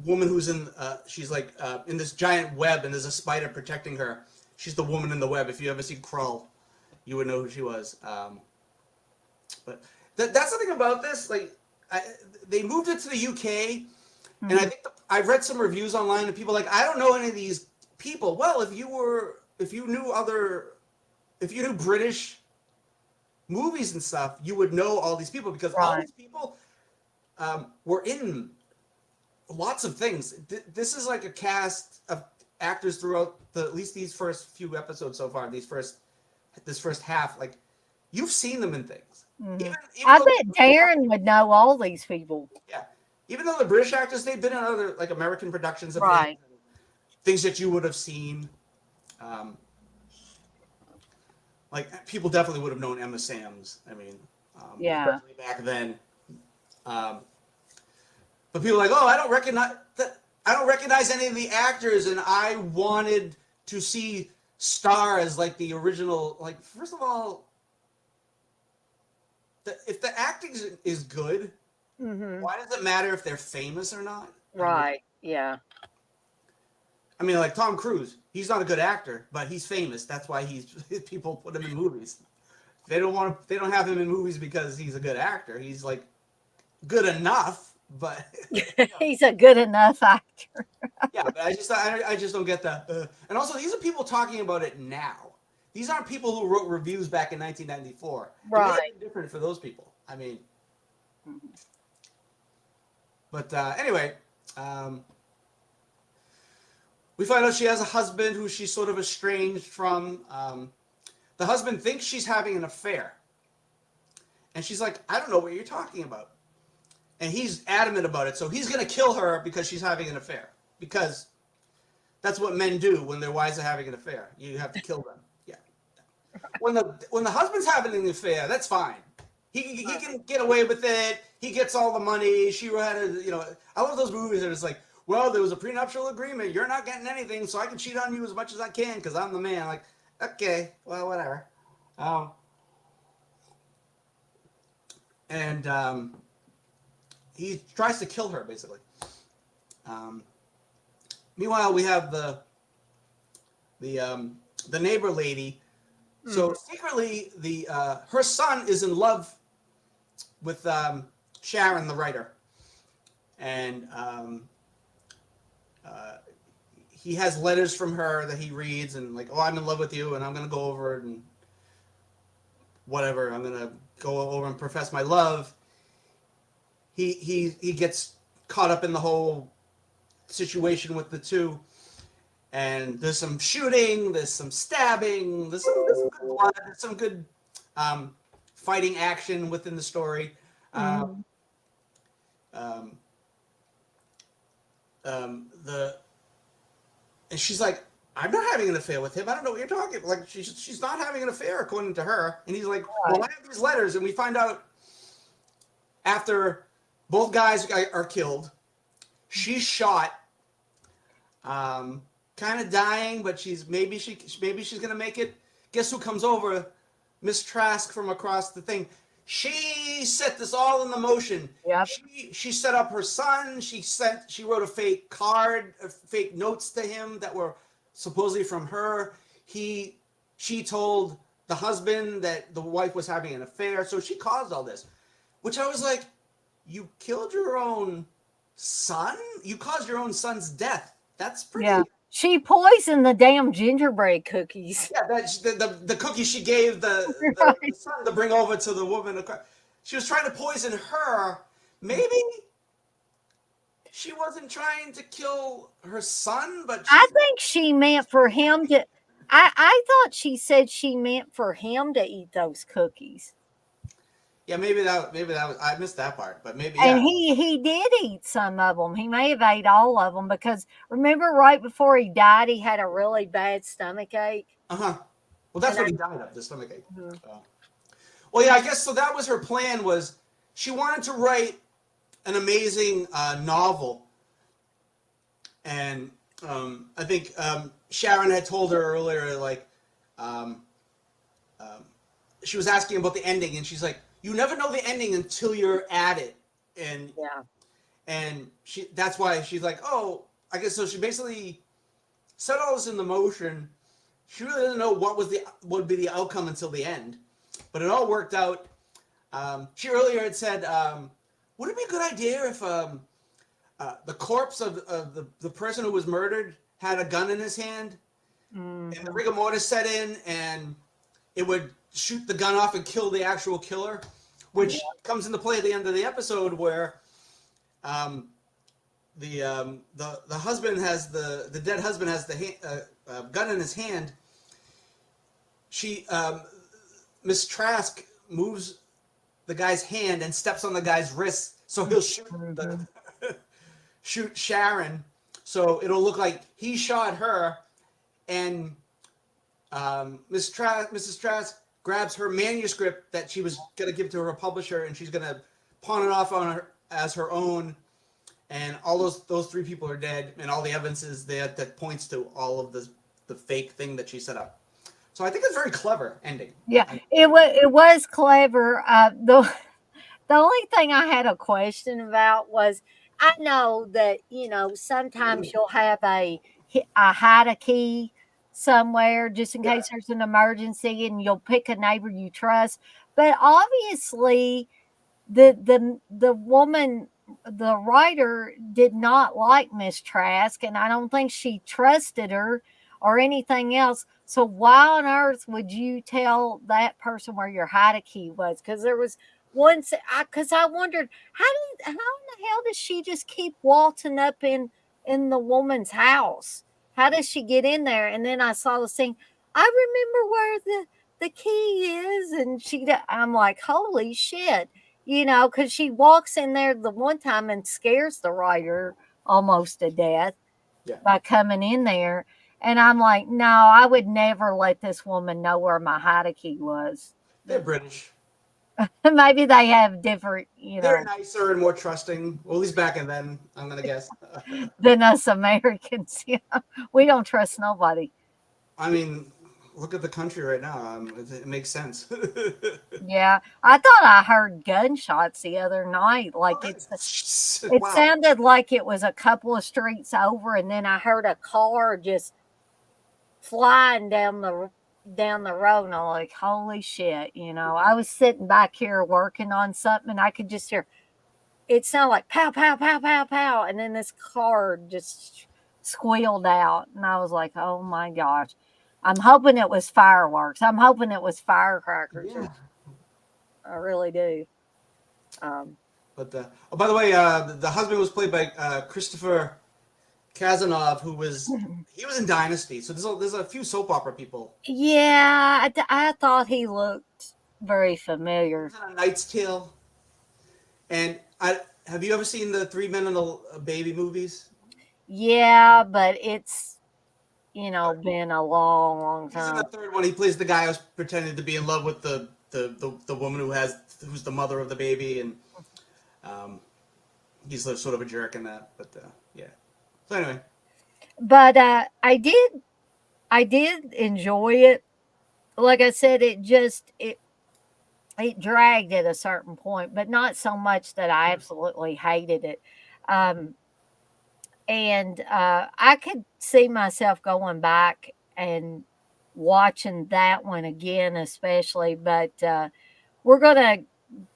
woman who's in. She's like in this giant web, and there's a spider protecting her. She's the woman in the web. If you ever see Krull, you would know who she was. But that's the thing about this. Like, they moved it to the UK, and I Mhm. think I've read some reviews online, and people are like, I don't know any of these people. Well, if you knew British movies and stuff, you would know all these people because all Right. these people were in lots of things. This is like a cast of actors throughout at least these first few episodes so far. This first half, like you've seen them in things. Mhm. Even I though bet Darren would know all these people. yeah, even though the British actors they've been in other like American productions of his, Right. things that you would have seen. Um, like people definitely would have known Emma Samms. I mean, Yeah. especially back then. Um, but people are like, oh, I don't recognize any of the actors, and I wanted to see stars like the original. Like, first of all, if the acting is good, Mhm. why does it matter if they're famous or not? Right. Yeah. I mean, like Tom Cruise, he's not a good actor, but he's famous. That's why people put him in movies. They don't have him in movies because he's a good actor. He's like good enough, but He's a good enough actor. yeah, but I just don't get that. And also, these are people talking about it now. These aren't people who wrote reviews back in 1994. It may have Right. been different for those people. I mean, Mhm. but anyway, um, we find out she has a husband who she's sort of estranged from. The husband thinks she's having an affair, and she's like, "I don't know what you're talking about." And he's adamant about it, so he's gonna kill her because she's having an affair. Because that's what men do when their wives are having an affair. You have to kill them. Yeah. When the husband's having an affair, that's fine. He can get away with it. He gets all the money. She had I love those movies that it's like, well, there was a prenuptial agreement. You're not getting anything, so I can cheat on you as much as I can because I'm the man. Like, okay, well, whatever. Um, and he tries to kill her basically. Um, Meanwhile, we have the neighbor lady. So Mhm. secretly, her son is in love with Sharon, the writer, and he has letters from her that he reads, and like, oh, I'm in love with you, and I'm gonna go over and whatever. I'm gonna go over and profess my love. He gets caught up in the whole situation with the two, and there's some shooting, there's some stabbing, there's some good blood, there's some good um, fighting action within the story. Uh, Mhm. um, the and she's like, I'm not having an affair with him. I don't know what you're talking about. Like she's not having an affair according to her. And he's like, well, Right. I have these letters, and we find out after both guys are killed, she's shot, um, kind of dying, but maybe she's gonna make it. Guess who comes over? Miss Trask from across the thing. She set this all in the motion. Yep. She set up her son. She wrote a fake card, fake notes to him that were supposedly from her. He she told the husband that the wife was having an affair, so she caused all this. Which I was like, you killed your own son? You caused your own son's death. That's Yeah. pretty. She poisoned the damn gingerbread cookies. Yeah, the cookie she gave the Right. son to bring over to the woman. She was trying to poison her. Maybe she wasn't trying to kill her son, but I she. think she meant for him to. I thought she said she meant for him to eat those cookies. Yeah, maybe that was I missed that part, but maybe And yeah. he did eat some of them. He may have ate all of them because remember right before he died, he had a really bad stomach ache. Uh-huh. Well, that's And what he died of, the stomach ache. mhm. Well, yeah, I guess so. That was her plan. Was she wanted to write an amazing novel, and I think Sharon had told her earlier, like, um, um, she was asking about the ending, and she's like, "You never know the ending until you're at it," and Yeah. that's why she's like, "Oh, I guess so." She basically set all this in the motion. She really didn't know what would be the outcome until the end, but it all worked out. She earlier had said, "Would it be a good idea if the corpse of the person who was murdered had a gun in his hand, and the Hmm. rigor mortis set in, and it would shoot the gun off and kill the actual killer," Yeah. which comes into play at the end of the episode where um, the husband has the dead husband has the gun in his hand. She Miss Trask moves the guy's hand and steps on the guy's wrist, so he'll Hmm. shoot Sharon. So it'll look like he shot her, and Mrs. Trask grabs her manuscript that she was gonna give to her publisher, and she's gonna pawn it off on her as her own. And all those three people are dead, and all the evidence is there that points to all of the fake thing that she set up. So I think it's a very clever ending. Yeah. It was clever. The only thing I had a question about was I know that, sometimes you'll have a hide a key somewhere just in Yeah, case there's an emergency and you'll pick a neighbor you trust. But obviously the woman, the writer did not like Miss Trask, and I don't think she trusted her or anything else. So why on earth would you tell that person where your hide key was? Because there was once, because I wondered how in the hell does she just keep waltzing up in the woman's house? How does she get in there? And then I saw the scene. I remember where the key is, and I'm like, holy shit, because she walks in there the one time and scares the writer almost to death yeah, by coming in there. And I'm like, no, I would never let this woman know where my hide key was. they're British. Maybe they have different, They're nicer and more trusting. Well, at least back in then, I'm gonna guess. than us Americans. We don't trust nobody. I mean, look at the country right now. It makes sense. Yeah, I thought I heard gunshots the other night. Like it Wow. sounded like it was a couple of streets over, and then I heard a car just flying down the road, and I'm like, holy shit, I was sitting back here working on something, and I could just hear it sound like pow pow pow pow pow, and then this car just squealed out, and I was like, oh my gosh. I'm hoping it was fireworks. I'm hoping it was firecrackers. Yeah. I really do. Um, But oh, by the way, the husband was played by Christopher Kazanov, he was in Dynasty. So there's a few soap opera people. yeah, I thought he looked very He familiar. was in A Knight's Tale. And I have you ever seen the Three Men and a Baby movies? Yeah, but it's been a long, long He's in the time. third one. He plays the guy who's pretending to be in love with the woman who's the mother of the baby, and um, he's sort of a jerk in that. But yeah. So anyway, But I did enjoy it. Like I said, it dragged at a certain point, but not so much that I absolutely hated it. Um, and I could see myself going back and watching that one again, especially. But we're gonna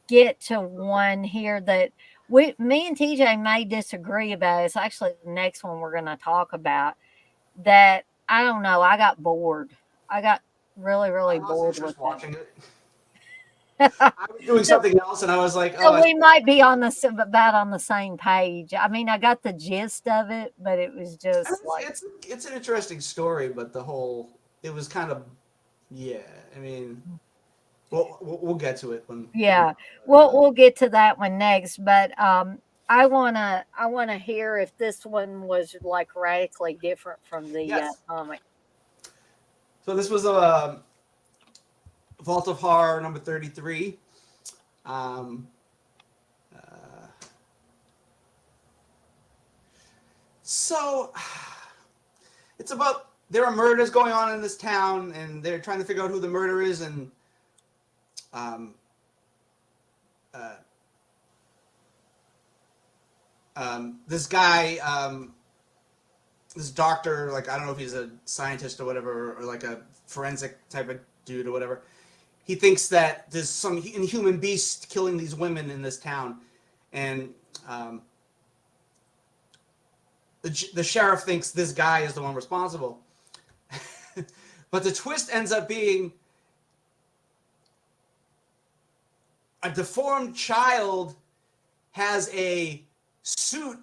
get to one here that me and TJ may disagree about. It's actually the next one we're gonna talk about. That I don't know. I got bored. I got really, really I lost bored with interest watching it. it. I was doing so, something else, and I was like, "Oh, so we might be on about on the same page. I mean, I got the gist of it, but it was just like, it's an interesting story, but the whole it was kind of yeah. I mean, we'll get to it when we yeah. talk about it. But We'll get to that one next, but I wanna hear if this one was like radically different from the yes, comic. so this was Vault of Horror number 33. Um, uh, so it's about there are murders going on in this town, and they're trying to figure out who the murderer is, and um, uh, this guy, this doctor, like I don't know if he's a scientist or whatever, or like a forensic type of dude or whatever. He thinks that there's some inhuman beast killing these women in this town, and um, the sheriff thinks this guy is the one responsible. But the twist ends up being a deformed child has a suit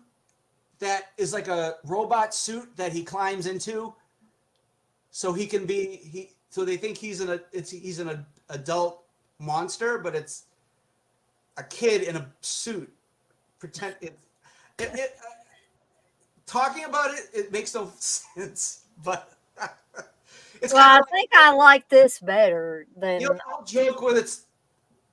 that is like a robot suit that he climbs into, so he can be he. So they think he's an adult monster, but it's a kid in a suit. Pretend talking about it, it makes no sense, but it's Well, kind of I like think I like this better the than. old joke where it's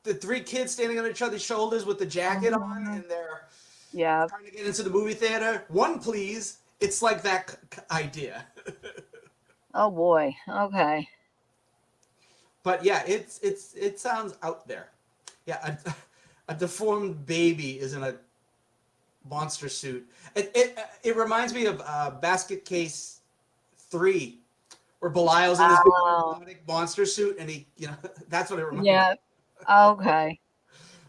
the three kids standing on each other's shoulders with the jacket on, Mhm. and they're Yeah. trying to get into the movie theater. One, please. It's like that idea. Oh boy. Okay. But yeah, it sounds out there. Yeah, a deformed baby is in a monster suit. It reminds me of Basket Case 3, where Belial's in this big Oh. robotic monster suit, and he, that's what it reminds Yeah. me. Okay.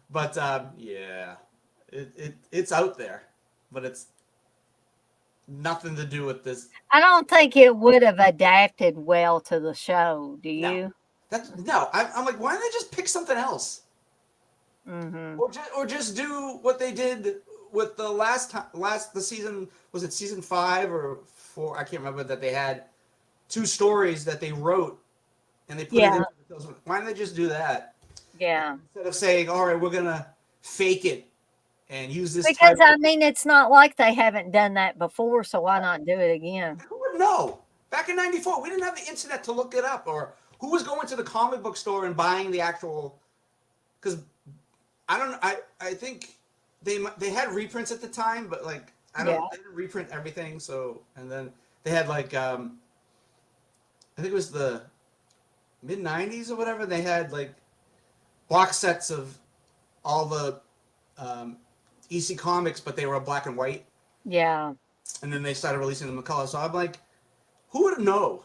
But yeah, it's out there, but it's nothing to do with this. I don't think it would have adapted well to the show. Do No, you? no. I'm like, why don't they just pick something else, Mm-hmm. or just do what they did with the the season, was it season 5 or 4? I can't remember, that they had two stories that they wrote and they put it Yeah. into the film. Why don't they just do that Yeah. instead of saying, all right, we're gonna fake it and use this Because title? I mean, it's not like they haven't done that before, so why not do it again? Who would know? Back in '94, we didn't have the internet to look it up, or who was going to the comic book store and buying the actual. Because I don't. I think they had reprints at the time, but like I Yeah. don't. They didn't reprint everything. So, and then they had like I think it was the mid '90s or whatever. They had like box sets of all the um, EC comics, but they were black and white, Yeah. and then they started releasing them in color. So I'm like, who would know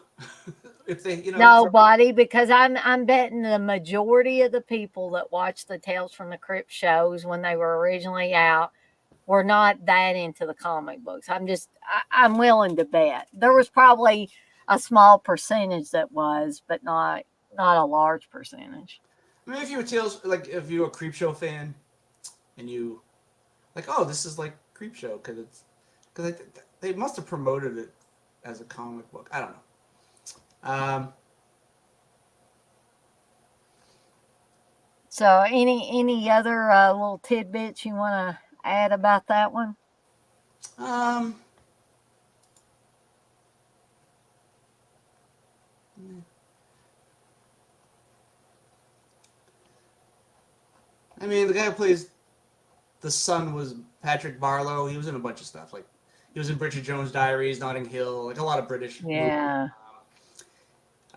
if they, Nobody, because I'm betting the majority of the people that watched the Tales from the Crypt shows when they were originally out were not that into the comic books. I'm willing to bet there was probably a small percentage that was, but not a large percentage. I mean, if you were Tales, like if you were a Creep Show fan, and you like, oh, this is like Creep Show because they must have promoted it as a comic book. I don't know. Um, So any other little tidbits you want to add about that one? um, I mean, the guy who plays the son was Patrick Barlow. He was in a bunch of stuff. Like he was in Bridget Jones' Diaries, Notting Hill, like a lot of British movies. Yeah.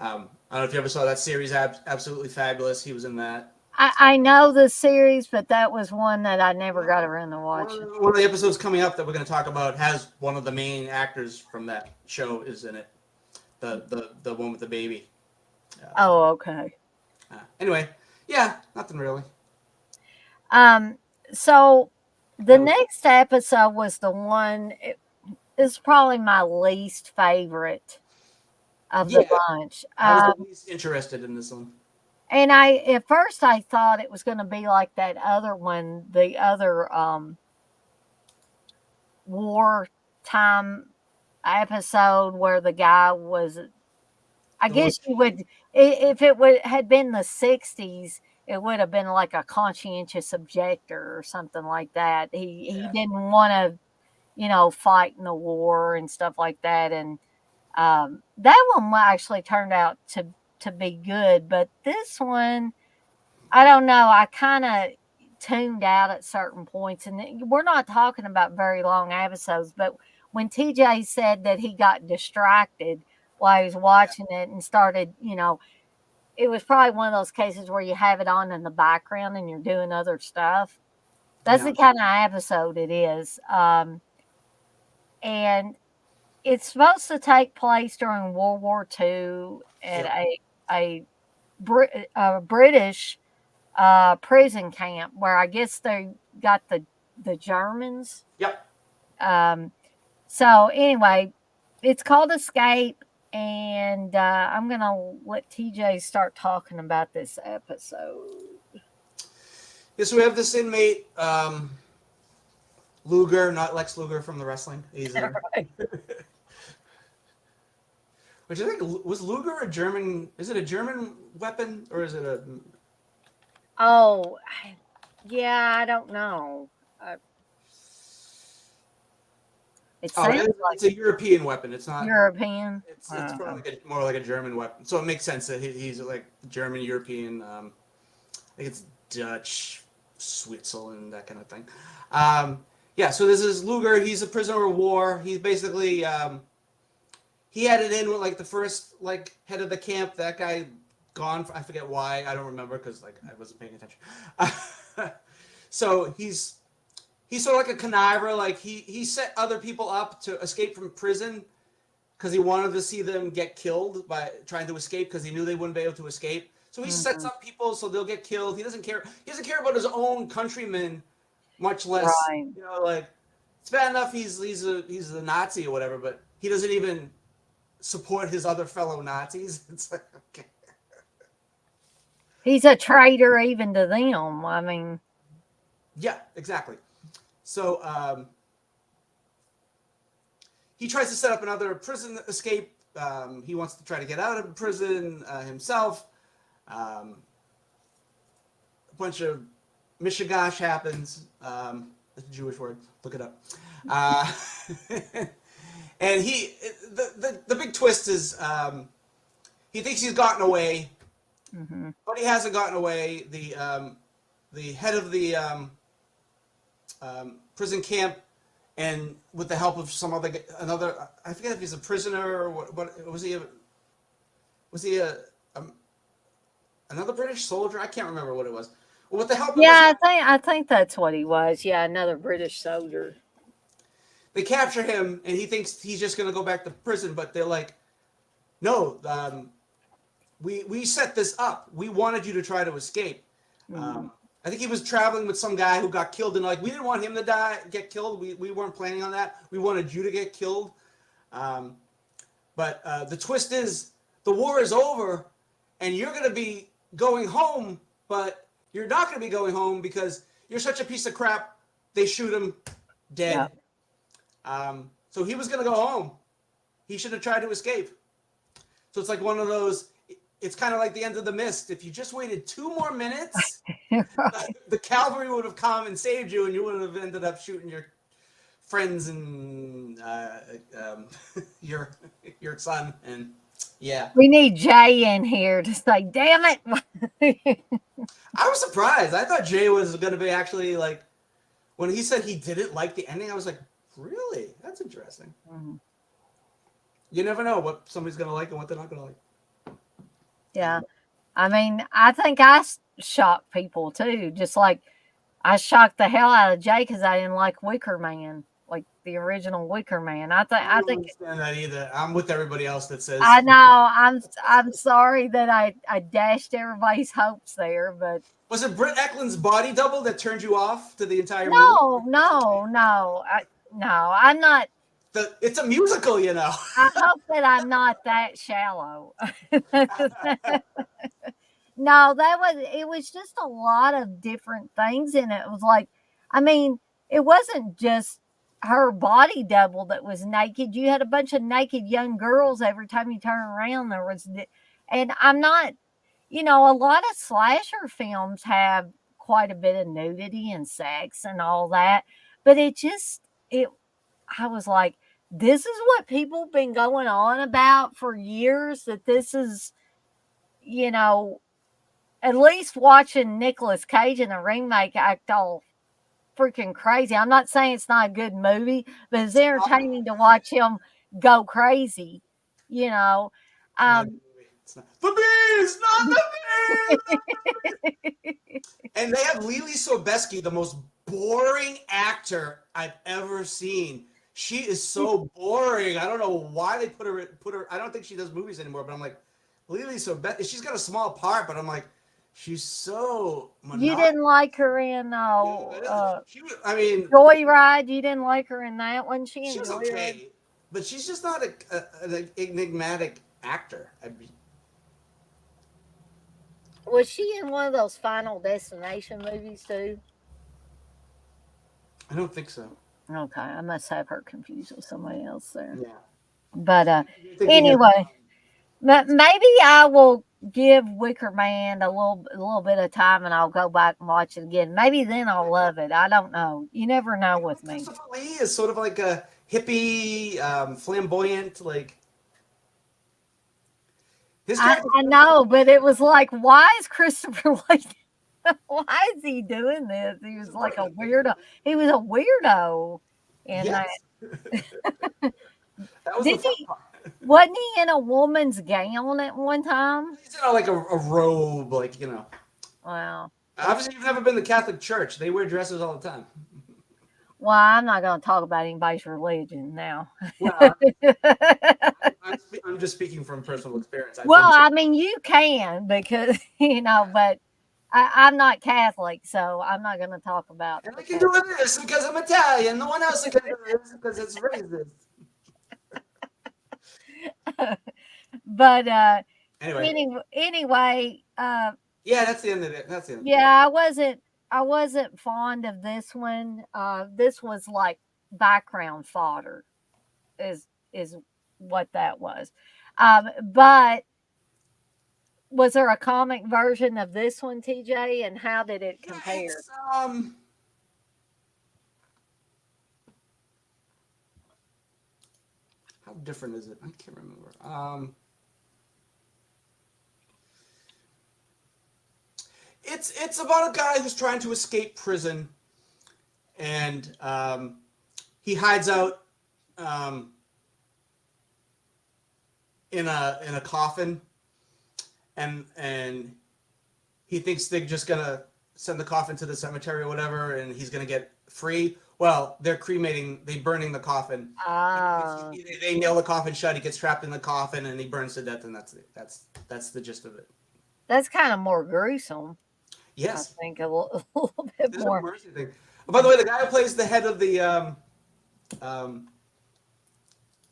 I don't know if you ever saw that series, Absolutely Fabulous. He was in that. I know the series, but that was one that I never got around to watching. One of the episodes coming up that we're going to talk about has one of the main actors from that show is in it. The one with the baby. Oh, okay. Anyway, yeah, nothing really. So the next episode was the one. It's probably my least favorite of the bunch. I was the least interested in this one. And at first I thought it was going to be like that other one, the other wartime episode where the guy was. I guess you would, if it would had been the '60s, it would have been like a conscientious objector or something like that. He didn't want to, fight in the war and stuff like that. And that one actually turned out to be good, but this one, I don't know. I kind of tuned out at certain points, and we're not talking about very long episodes. But when TJ said that he got distracted while he was watching it and started, it was probably one of those cases where you have it on in the background and you're doing other stuff. That's the kind of episode it is. And it's supposed to take place during World War II at a British prison camp where I guess they got the Germans. Yep. So anyway, it's called Escape, and I'm gonna let TJ start talking about this episode. Yes, we have this inmate, Luger, not Lex Luger from the wrestling. He's in. Which I think was Luger a German? Is it a German weapon or is it a? Oh, yeah, I don't know. It's a European weapon. It's not European. It's probably more like a German weapon. So it makes sense that he's like German, European. I think it's Dutch, Switzerland, that kind of thing. Yeah. So this is Luger. He's a prisoner of war. He's basically he had it in with like the first head of the camp. That guy gone. I forget why. I don't remember because I wasn't paying attention. So he's sort of like a conniver. Like he set other people up to escape from prison because he wanted to see them get killed by trying to escape because he knew they wouldn't be able to escape. So he sets up people so they'll get killed. He doesn't care. He doesn't care about his own countrymen, much less it's bad enough he's a Nazi or whatever, but he doesn't even support his other fellow Nazis. It's like, okay. He's a traitor even to them. I mean, yeah, exactly. So he tries to set up another prison escape. He wants to try to get out of prison himself. A bunch of mishigash happens. That's a Jewish word. Look it up. And the big twist is he thinks he's gotten away, but he hasn't gotten away. The head of the prison camp, and with the help of another, I forget if he's a prisoner or what was he? Was he another British soldier? I can't remember what it was. Well, with the help of I think that's what he was. Yeah, another British soldier. They capture him, and he thinks he's just going to go back to prison, but they're like, no, we set this up. We wanted you to try to escape. I think he was traveling with some guy who got killed, and we didn't want him to get killed. We weren't planning on that. We wanted you to get killed. But the twist is the war is over, and you're going to be going home, but you're not going to be going home because you're such a piece of crap. They shoot him dead. Yeah. So he was going to go home. He should have tried to escape. So it's like one of those, it's kind of like the end of The Mist. If you just waited 2 more minutes, the cavalry would have come and saved you, and you would have ended up shooting your friends and your son. And yeah. We need Jay in here to say, damn it. I was surprised. I thought Jay was going to be actually when he said he didn't like the ending, I was like, really? That's interesting. You never know what somebody's going to like and what they're not going to like. Yeah. I mean, I think shocked people too. Just like I shocked the hell out of Jay because I didn't like Wicker Man, like the original Wicker Man. I I don't think understand that either. I'm with everybody else that I says, know. I'm sorry that I dashed everybody's hopes there, but was it Britt Eklund's body double that turned you off to the entire movie? no. I'm not. It's a musical, you know. I hope that I'm not that shallow. No, it was just a lot of different things in it. It was like, I mean, it wasn't just her body double that was naked. You had a bunch of naked young girls every time you turn around. And I'm not, a lot of slasher films have quite a bit of nudity and sex and all that, but I was like, this is what people have been going on about for years, that this is, you know, at least watching Nicolas Cage in the remake act all freaking crazy. I'm not saying it's not a good movie, but it's entertaining to watch him go crazy, you know. It's not a good Um, movie. It's not the bees, not the bees. And they have Lily Sobieski, the most boring actor I've ever seen. She is so boring. I don't know why they put her. I don't think she does movies anymore. But I'm like, Lily Sobieski. She's got a small part, but I'm like, she's so you monotonous. didn't like her in She was, I mean, Joyride. You didn't like her in that one. She she in was Joyride. okay, but she's just not an enigmatic actor. Was she in one of those Final Destination movies too? I don't think so. Okay, I must have her confused with somebody else there. Yeah. But You're thinking of anyway, maybe I will give Wicker Man a little bit of time, and I'll go back and watch it again. Maybe then I'll love it. I don't know. You never know with me. Christopher Lee is sort of like a hippie, flamboyant, like his character. I know, but it was like, why is Christopher Lee? Why is he doing this? He was like a weirdo. He was a weirdo, and Yes, that was the did fun he? part. Wasn't he in a woman's gown at one time? He's in like a robe, like Wow. Obviously, you've never been to Catholic Church. They wear dresses all the time. Well, I'm not going to talk about anybody's religion now. Well, I'm just speaking from personal experience. I've Well, been. I mean, you can because, but I'm not Catholic, so I'm not going to talk about And I the can do Catholic. this because I'm Italian. No one else can do this because it's racist. But Anyway, anyway, yeah, that's the end of it. That's the end of it. yeah, I wasn't fond of this one. This was like background fodder, is what that was. But was there a comic version of this one, TJ? And how did it Yeah, compare? it's how different is it? I can't remember. It's about a guy who's trying to escape prison, and he hides out um, in a coffin, and he thinks they're just gonna send the coffin to the cemetery or whatever, and he's gonna get free. Well, they're cremating, they burning the coffin. Oh, They nail the coffin shut. He gets trapped in the coffin, and he burns to death, and that's it. That's the gist of it. that's kind of more gruesome. I Yes, think a little bit there's no more. mercy thing. By the way, the guy who plays the head um,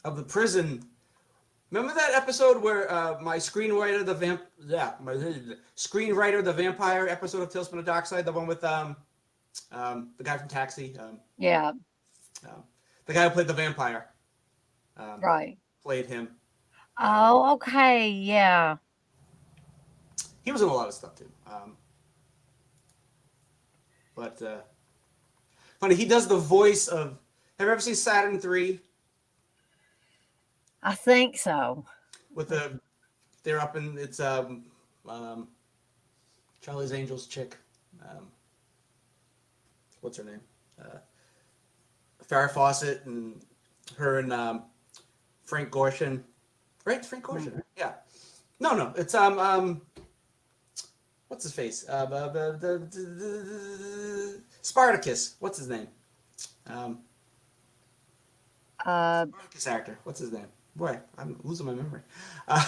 of the prison. Remember that episode where my screenwriter, the vampire episode of Tales from the Dark Side, the one with the guy from Taxi, Yeah, uh, the guy who played the vampire, right. played him. Oh, okay. Yeah. He was in a lot of stuff too. But funny, he does the voice of. Have you ever seen Saturn 3 I think so. with they're up in it's um, Charlie's Angels chick. Um, what's her name? Farrah Fawcett and her and Frank Gorshin. Right, Frank Gorshin. Mm. Right? Yeah. No, it's what's his face? Spartacus. What's his name? Um, Uh, Spartacus actor. What's his name? Boy, I'm losing my memory. Uh,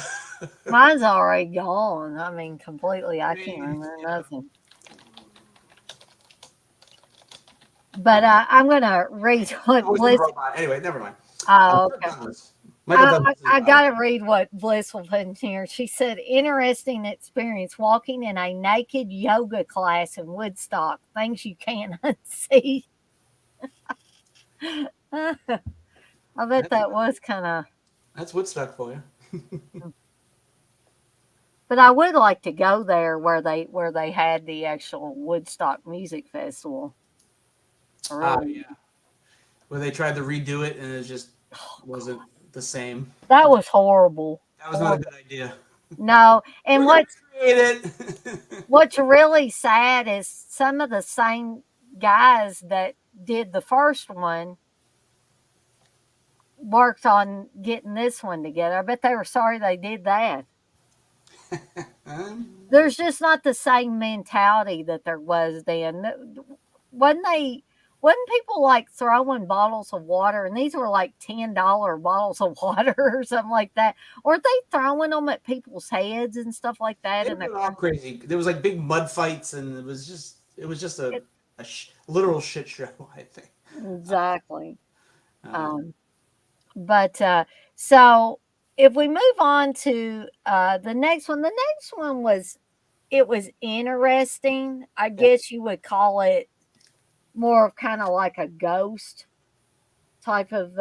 Mine's already gone. I mean, completely. I I can't mean, remember yeah. nothing. But I'm gonna read The what voice of the Bliss. robot. Anyway, never mind. Oh, Kirk okay. Douglas. Michael Douglas's I gotta read what Blissful put in here. She said, "Interesting experience walking in a naked yoga class in Woodstock. Things you can't unsee." I bet That's that was kind of. that's Woodstock for you. But I would like to go there where they had the actual Woodstock Music Festival. I really, Yeah. Where they tried to redo it and it just wasn't the same. that was horrible, That was not a horrible. good idea. No, and We're gonna create it. what's really sad is some of the same guys that did the first one worked on getting this one together. I bet they were sorry they did that. There's just not the same mentality that there was then. Wasn't they? Wasn't people like throwing bottles of water, and these were like $10 bottles of water or something like that? Or they throwing them at people's heads and stuff like that? They And went all crazy. There was like big mud fights, and it was just a literal shit show. I think. exactly. Um, Um, but so if we move on to the next one was it was interesting. I yeah. guess you would call it more of kind of like a ghost type of.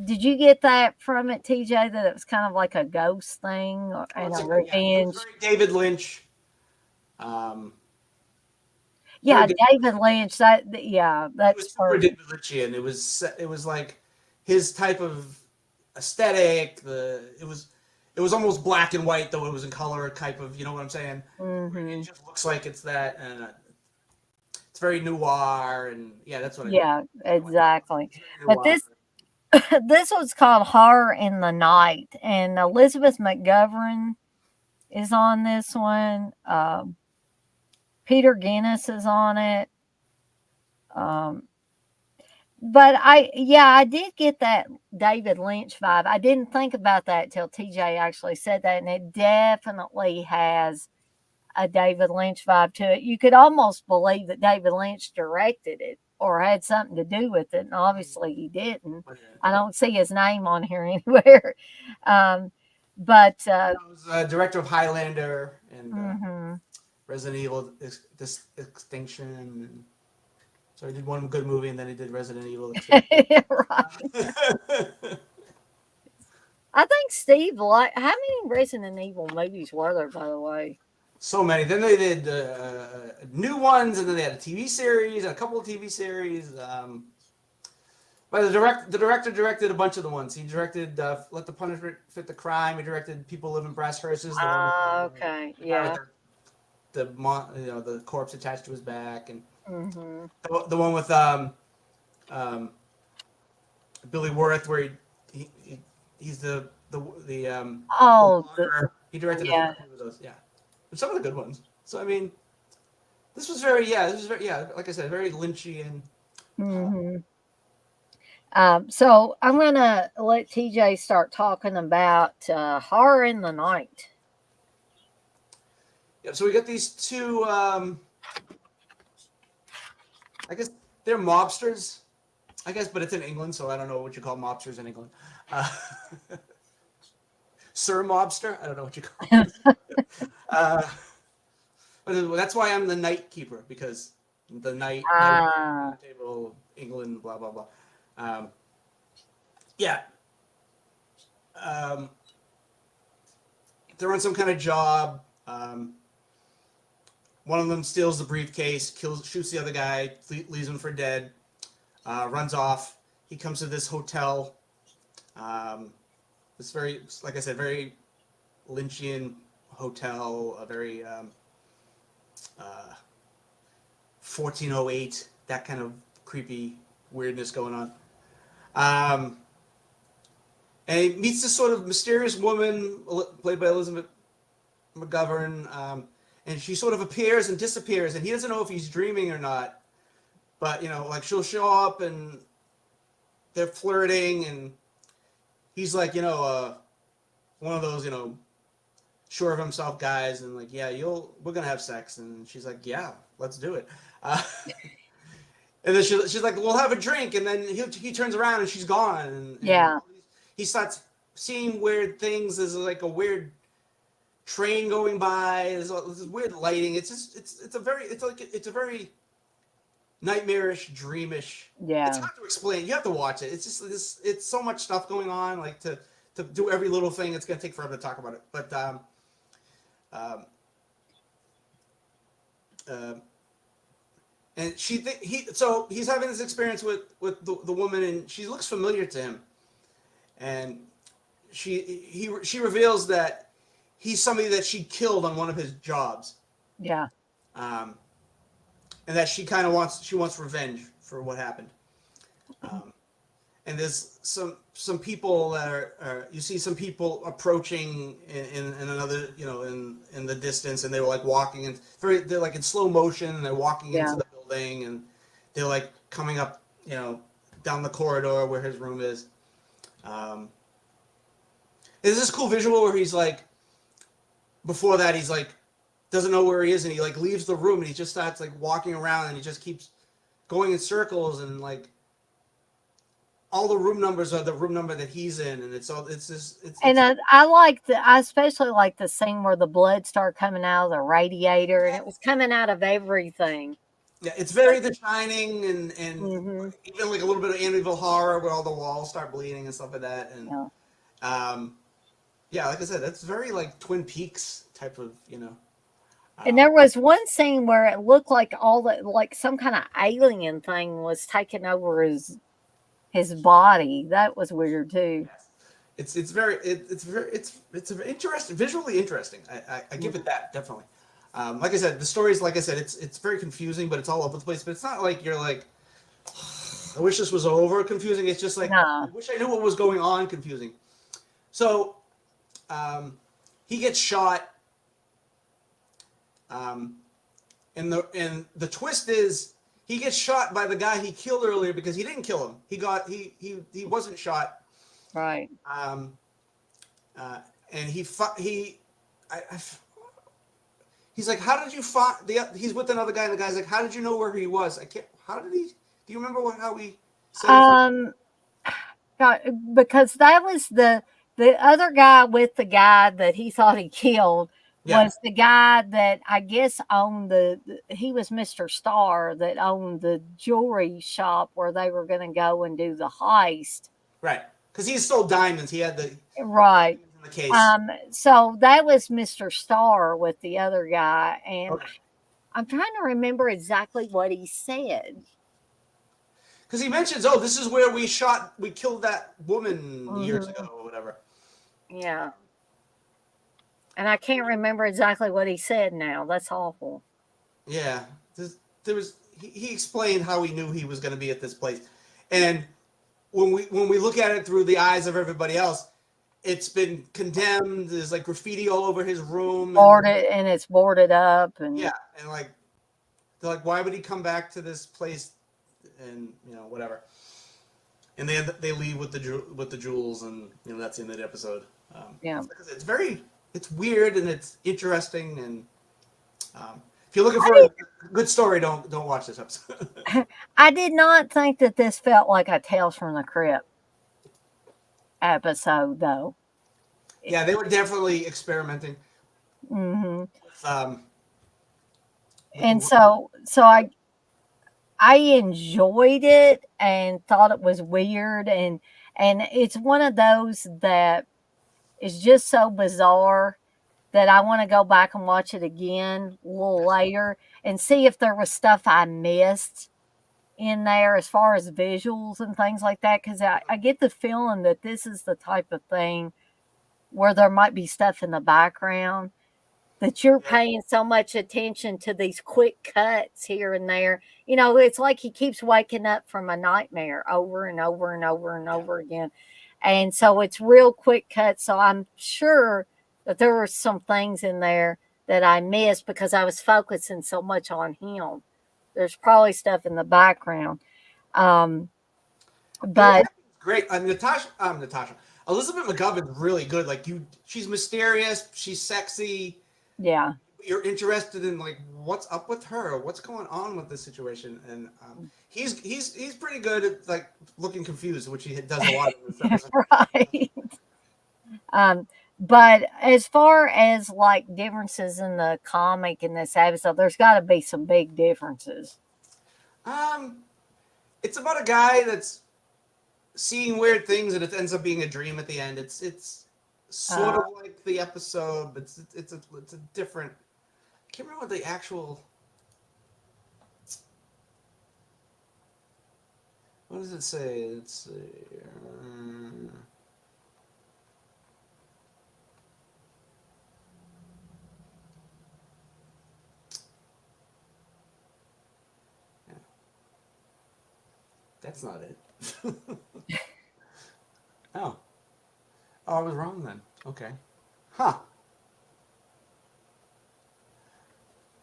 Did you get that from it, TJ? That it was kind of like a ghost thing Oh, and a yeah. It was revenge. very David Lynch. Um, very Yeah, David David Lynch. Yeah, It that's was super perfect. David Lynchian. It was like his type of aesthetic. It was almost black and white, though it was in color. Type of, you know what I'm saying? Where it Hmm. just looks like it's that, and it's very noir, and yeah, that's what I mean. Yeah, I like it. exactly. It's very But noir. this was called Horror in the Night, and Elizabeth McGovern is on this one. Peter Guinness is on it. Um, but I did get that David Lynch vibe. I didn't think about that till TJ actually said that, and it definitely has a David Lynch vibe to it. You could almost believe that David Lynch directed it or had something to do with it, and obviously he didn't. But, I don't see his name on here anywhere. Um, but I was director of Highlander and mhm. Resident Evil this Extinction. And, so he did one good movie, and then he did Resident Evil Extinction. Right. I think Steve like how many Resident Evil movies were there, by the way? So many. Then they did new ones, and then they had a TV series, and a couple of TV series. But the director directed a bunch of the ones. He directed "Let the Punishment Fit the Crime." He directed "People Live in Brass Hearses," the one with Okay, the guy with yeah. the corpse attached to his back, and Hmm. the one with um, Billy Worth, where he's the Oh, blogger. He directed a yeah. few of those. Yeah, but some of the good ones. So I mean, this was very, yeah, like I said, very Lynchian. Uh, Hmm. So I'm gonna let TJ start talking about horror in the night. yeah, so we got these two. I guess they're mobsters. I guess, but it's in England, so I don't know what you call mobsters in England. Uh, Sir Mobster, I don't know what you call it. Uh, but that's why I'm the night keeper, because the night Ah, round table, England, blah blah blah. Um, yeah, um, they're on some kind of job. One of them steals the briefcase, shoots the other guy, leaves him for dead, runs off. He comes to this hotel. Um, it's very, like I said, very Lynchian hotel, a very uh, 1408, that kind of creepy weirdness going on. Um, and he meets this sort of mysterious woman played by Elizabeth McGovern. and she sort of appears and disappears, and he doesn't know if he's dreaming or not. But like she'll show up and they're flirting, and he's like, one of those, sure of himself guys, and like, yeah, we're gonna have sex, and she's like, yeah, let's do it. Uh, and then she's like, we'll have a drink, and then he turns around and she's gone, and Yeah. he starts seeing weird things. There's like a weird train going by. There's this weird lighting. It's just it's a very nightmarish, dreamish. It's Yeah. hard to explain. You have to watch it. It's just this. It's so much stuff going on. Like to do every little thing, it's gonna take forever to talk about it. But um, uh, and so he's having this experience with the woman, and she looks familiar to him, and she reveals that he's somebody that she killed on one of his jobs. Yeah. Um, and that she kind of wants revenge for what happened. Um, and there's some people that are you see some people approaching in another, in the distance, and they're like walking, and they're like in slow motion, and they're walking Yeah. into the building, and they're like coming up, down the corridor where his room is. There's this cool visual where he's like, before that he's like doesn't know where he is, and he like leaves the room, and he just starts like walking around, and he just keeps going in circles, and like all the room numbers are the room number that he's in, and And I especially like the scene where the blood started coming out of the radiator, and it was coming out of everything. yeah, it's very The Shining, and Mm-hmm. even like a little bit of Amityville Horror where all the walls start bleeding and stuff like that, and Yeah. um, yeah, like I said, that's very like Twin Peaks type of, And um, there was one scene where it looked like like some kind of alien thing was taking over his body. That was weird too. it's very it's interesting, visually interesting. I give it that, definitely. Like I said, the stories, like I said, it's very confusing, but it's all over the place. But it's not like you're like, I wish this was over confusing. It's just like, I No. wish I knew what was going on confusing. So he gets shot, um, and the twist is he gets shot by the guy he killed earlier, because he didn't kill him. He wasn't shot. Right. Um, and he's like, how did you find he's with another guy, and the guy's like, how did you know where he was? I can't. How did he? Do you remember how he said it? Um. God, because that was the other guy with the guy that he thought he killed Yeah. was the guy that I guess owned he was Mr. Starr that owned the jewelry shop where they were going to go and do the heist. Right. Because he stole diamonds. He had the Right. in the case. So that was Mr. Starr with the other guy, and Okay. I'm trying to remember exactly what he said. Because he mentions, oh, this is where we killed that woman years Hmm. ago or whatever. Yeah. And I can't remember exactly what he said now. That's awful. Yeah. There was he explained how he knew he was going to be at this place, and when we look at it through the eyes of everybody else, it's been condemned. There's like graffiti all over his room, and It's boarded up, and yeah, and like they're like, why would he come back to this place, and whatever. And they leave with the jewels, and that's the end of the episode. yeah. Like I said, it's weird, and it's interesting, and if you're looking I for did a good story, don't watch this episode. I did not think that this felt like a Tales from the Crypt episode, though. Yeah, they were definitely experimenting Hmm. with um with the And so I enjoyed it and thought it was weird, and it's one of those that is just so bizarre that I want to go back and watch it again a little later and see if there was stuff I missed in there as far as visuals and things like that. Because I get the feeling that this is the type of thing where there might be stuff in the background that you're yeah, paying so much attention to these quick cuts here and there. It's like he keeps waking up from a nightmare over and over and over and yeah. over again. And so it's real quick cuts. So I'm sure that there were some things in there that I missed because I was focusing so much on him. There's probably stuff in the background. Um, The but acting's great. Natasha. Elizabeth McGovern's really good. Like she's mysterious. She's sexy. yeah. You're interested in like what's up with her, what's going on with this situation, and he's pretty good at like looking confused, which he does a lot in this episode. Right. Um, but as far as like differences in the comic in this episode, there's got to be some big differences. Um, it's about a guy that's seeing weird things, and it ends up being a dream at the end. It's sort Uh, of like the episode, but it's a different. I can't remember what the actual. What does it say? Let's see. Yeah, that's not it. Oh. Oh, I was wrong then. Okay. Huh.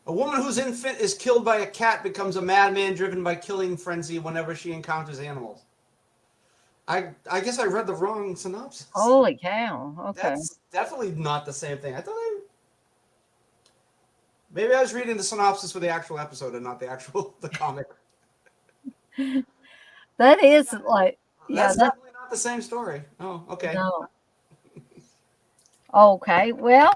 A woman whose infant is killed by a cat becomes a madman driven by killing frenzy whenever she encounters animals. I guess I read the wrong synopsis. Holy cow. Okay. That's definitely not the same thing. Maybe I was reading the synopsis for the actual episode and not the comic. That is like, yeah, That's that, definitely not the same story. Oh, okay. no. Okay. Well,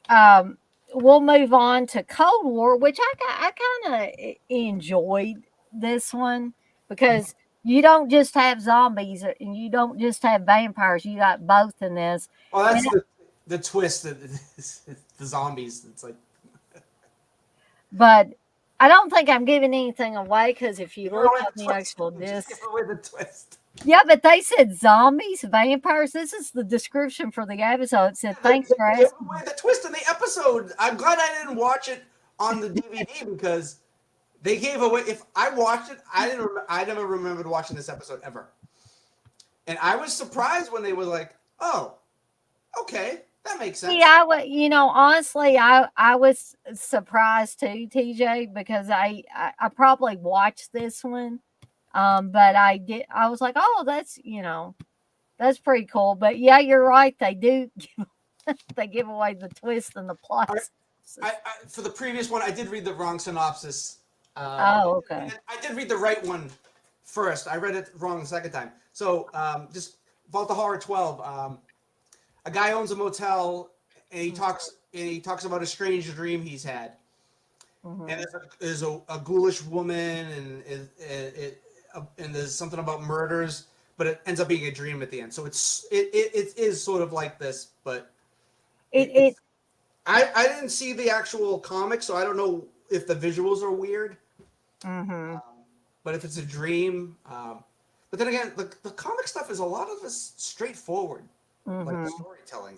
um, we'll move on to Cold War, which I kind of enjoyed this one because you don't just have zombies and you don't just have vampires. You got both in this. Oh, And that's the twist. That the zombies. It's like but I don't think I'm giving anything away because if you give look away at the the twist. actual Just give disc, away the twist. yeah, but they said zombies, vampires. This is the description for the episode. It said, They thanks for gave asking. away the twist in the episode. I'm glad I didn't watch it on the DVD because they gave away. If I watched it, I didn't. I never remembered watching this episode ever, and I was surprised when they were like, "Oh, okay, that makes sense." Yeah, honestly, I was surprised too, TJ, because I probably watched this one, but I was like, oh, that's pretty cool. But yeah, you're right, they do they give away the twist and the plot. All right. For the previous one, I did read the wrong synopsis. Oh, okay. I did read the right one first. I read it wrong the second time. So just Vault of Horror 12. A guy owns a motel, and he talks about a strange dream he's had. Mhm. And there's a ghoulish woman, and there's something about murders, but it ends up being a dream at the end. So it is sort of like this, but It it it's I didn't see the actual comic, so I don't know if the visuals are weird. mhm. But if it's a dream, but then again, the comic stuff is a lot of this straightforward, like the Mhm. storytelling.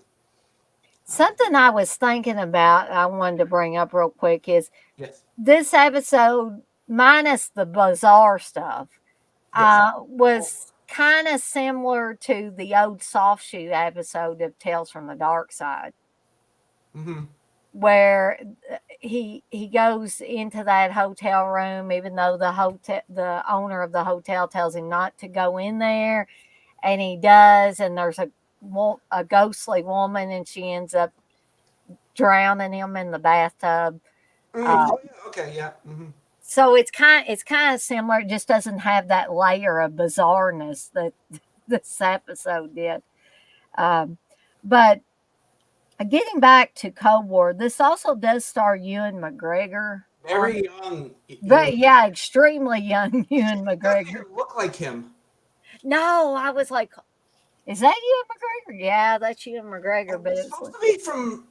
Something I was thinking about, I wanted to bring up real quick is Yes, this episode, minus the bizarre stuff, yes. was kind of similar to the old soft shoe episode of Tales from the Dark Side, Mm-hmm. where he goes into that hotel room, even though the owner of the hotel tells him not to go in there, and he does, and there's a ghostly woman, and she ends up drowning him in the bathtub. Uh, Oh yeah, okay, yeah. Mm-hmm. so it's kind of similar. It just doesn't have that layer of bizarreness that this episode did. Um, but getting back to Cold War, this also does star Ewan McGregor. Very young. But yeah, extremely young Ewan It doesn't McGregor. even look like him. No, I was like, is that Ewan McGregor? Yeah, that's Ewan McGregor. But It's it's supposed like, to be from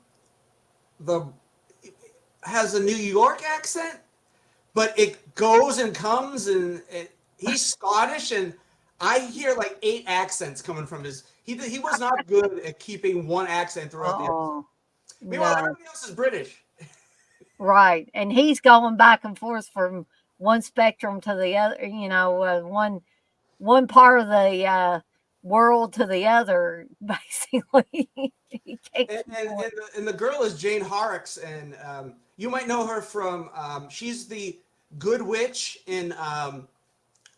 the has a New York accent, but it goes and comes, and he's Scottish, and I hear like 8 accents coming from his. He was not good at keeping one accent throughout the episode. oh Meanwhile, no, everybody else is British. right. And he's going back and forth from one spectrum to the other. One part of the world to the other, basically. He takes And the and, point. and, the, and the girl is Jane Horrocks, and you might know her from she's the good witch in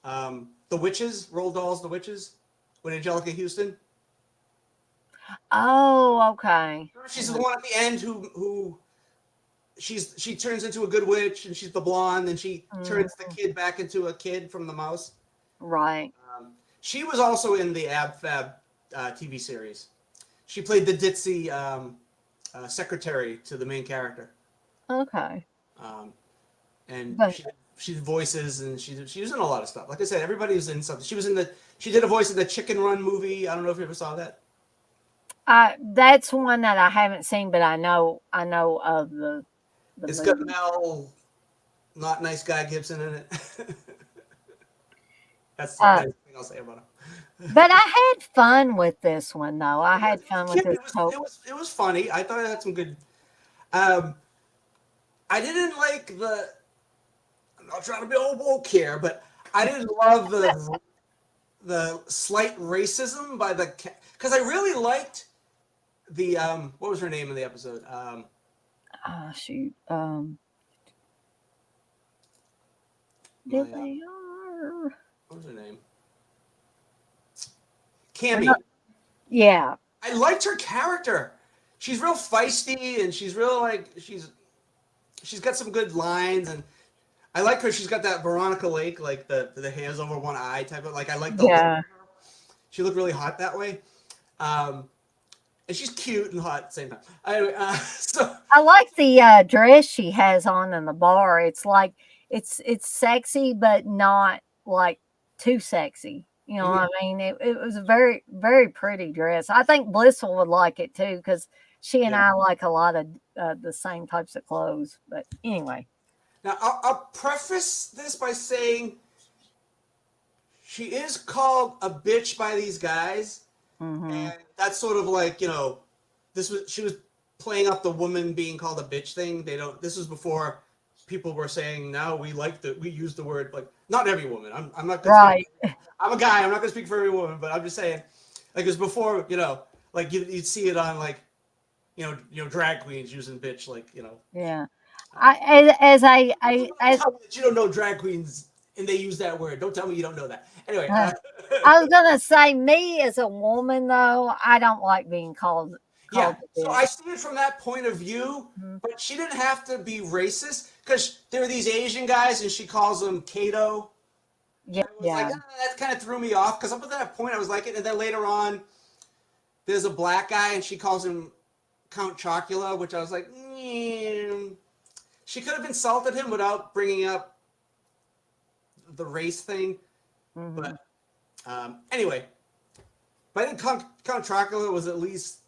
The Witches, Roald Dahl's The Witches, with Angelica Houston. Oh, okay. She's the one at the end who she turns into a good witch, and she's the blonde, and she turns the Mhm. kid back into a kid from the mouse. Right. She was also in the Ab Fab TV series. She played the ditzy secretary to the main character, Okay. um, and But she did voices, and she was in a lot of stuff. Like I said, everybody was in something. She did a voice in the Chicken Run movie. I don't know if you ever saw that. that's one that I haven't seen, but I know of the It's got movie. Mel, not nice guy Gibson in it. That's the Uh, nice thing I'll say about him. but I had fun with this one though. I It was, had it was fun with cute. this whole. It was funny. I thought it had some good. Um, I didn't like the. I'm not trying to be old woke here, but I didn't love the slight racism by the because I really liked the what was her name in the episode? Shoot. There My they are. what was her name? They're not. Cammy. Yeah. I liked her character. She's real feisty, and she's real like she's got some good lines, and I like her. She's got that Veronica Lake, like the hairs over one eye type of like. I like the look of Yeah. her. She looked really hot that way, um, and she's cute and hot at the same time. Anyway, so I like the dress she has on in the bar. It's like it's sexy, but not like too sexy. You know mhm, what I mean? It was a very very pretty dress. I think Blissful would like it too because she and yeah. I like a lot of the same types of clothes. But anyway, Now I'll preface this by saying she is called a bitch by these guys, hmm, and that's sort of like this was she was playing up the woman being called a bitch thing. They don't. This was before people were saying now we use the word like not every woman. I'm not gonna speak. right? I'm a guy. I'm not gonna speak for every woman, but I'm just saying like it was before like you'd see it on like drag queens using bitch like Yeah. uh, As don't tell me that you don't know drag queens and they use that word. Don't tell me you don't know that. Anyway, uh, I was gonna say, me as a woman though, I don't like being yeah. called a So I bitch. see it from that point of view, Mhm. but she didn't have to be racist because there were these Asian guys and she calls them Kato. Yeah, And it was like yeah, that kind of threw me off because up to that point I was like it, and then later on there's a black guy and she calls him Count Chocula, which I was like, she could have insulted him without bringing up the race thing, hmm, but anyway. But I think Count Chocula was at least.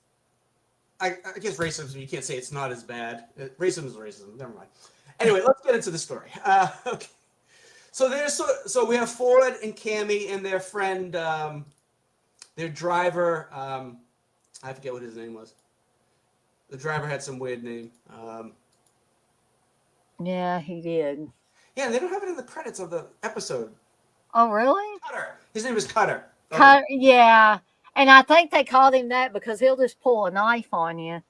I guess racism. You can't say it's not as bad. Racism is racism. Never mind. Anyway, let's get into the story. Okay. So we have Ford and Cammy and their friend, their driver. I forget what his name was. The driver had some weird name. yeah. He did. Yeah, they don't have it in the credits of the episode. Oh, really? Cutter. His name is Cutter. Okay. Cut. Yeah, and I think they called him that because he'll just pull a knife on you.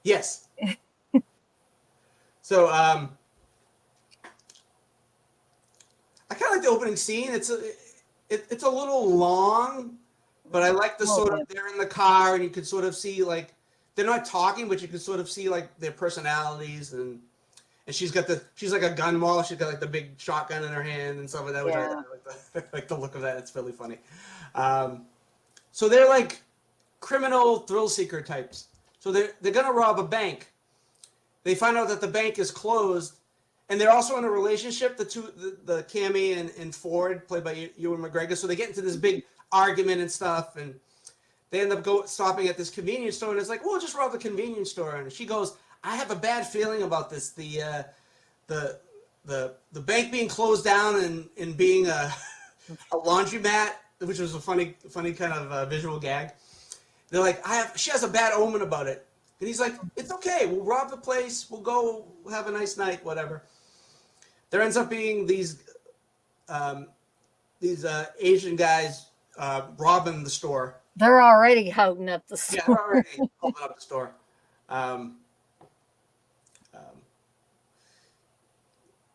Yes. So I kind of like the opening scene. It's a little long, but I like A the little sort of bit. they're in the car and you can sort of see like they're not talking, but you can sort of see like their personalities and she's like a gun model. She's got like the big shotgun in her hand and stuff like that, which I Yeah. like like the look of that. It's really funny. Um, so they're like criminal thrill seeker types. So they're gonna rob a bank. They find out that the bank is closed, and they're also in a relationship. The Cammy and Ford, played by Ewan McGregor. So they get into this big argument and stuff, and they end up stopping at this convenience store, and it's like, well, just rob the convenience store. And she goes, I have a bad feeling about this. The the bank being closed down and being a laundromat, which was a funny kind of visual gag. They're like, she has a bad omen about it. And he's like, it's okay. We'll rob the place. We'll go have a nice night, whatever. There ends up being um, these Asian guys robbing the store. They're already holding up the Yeah, they're store. already holding up the store. Um, um,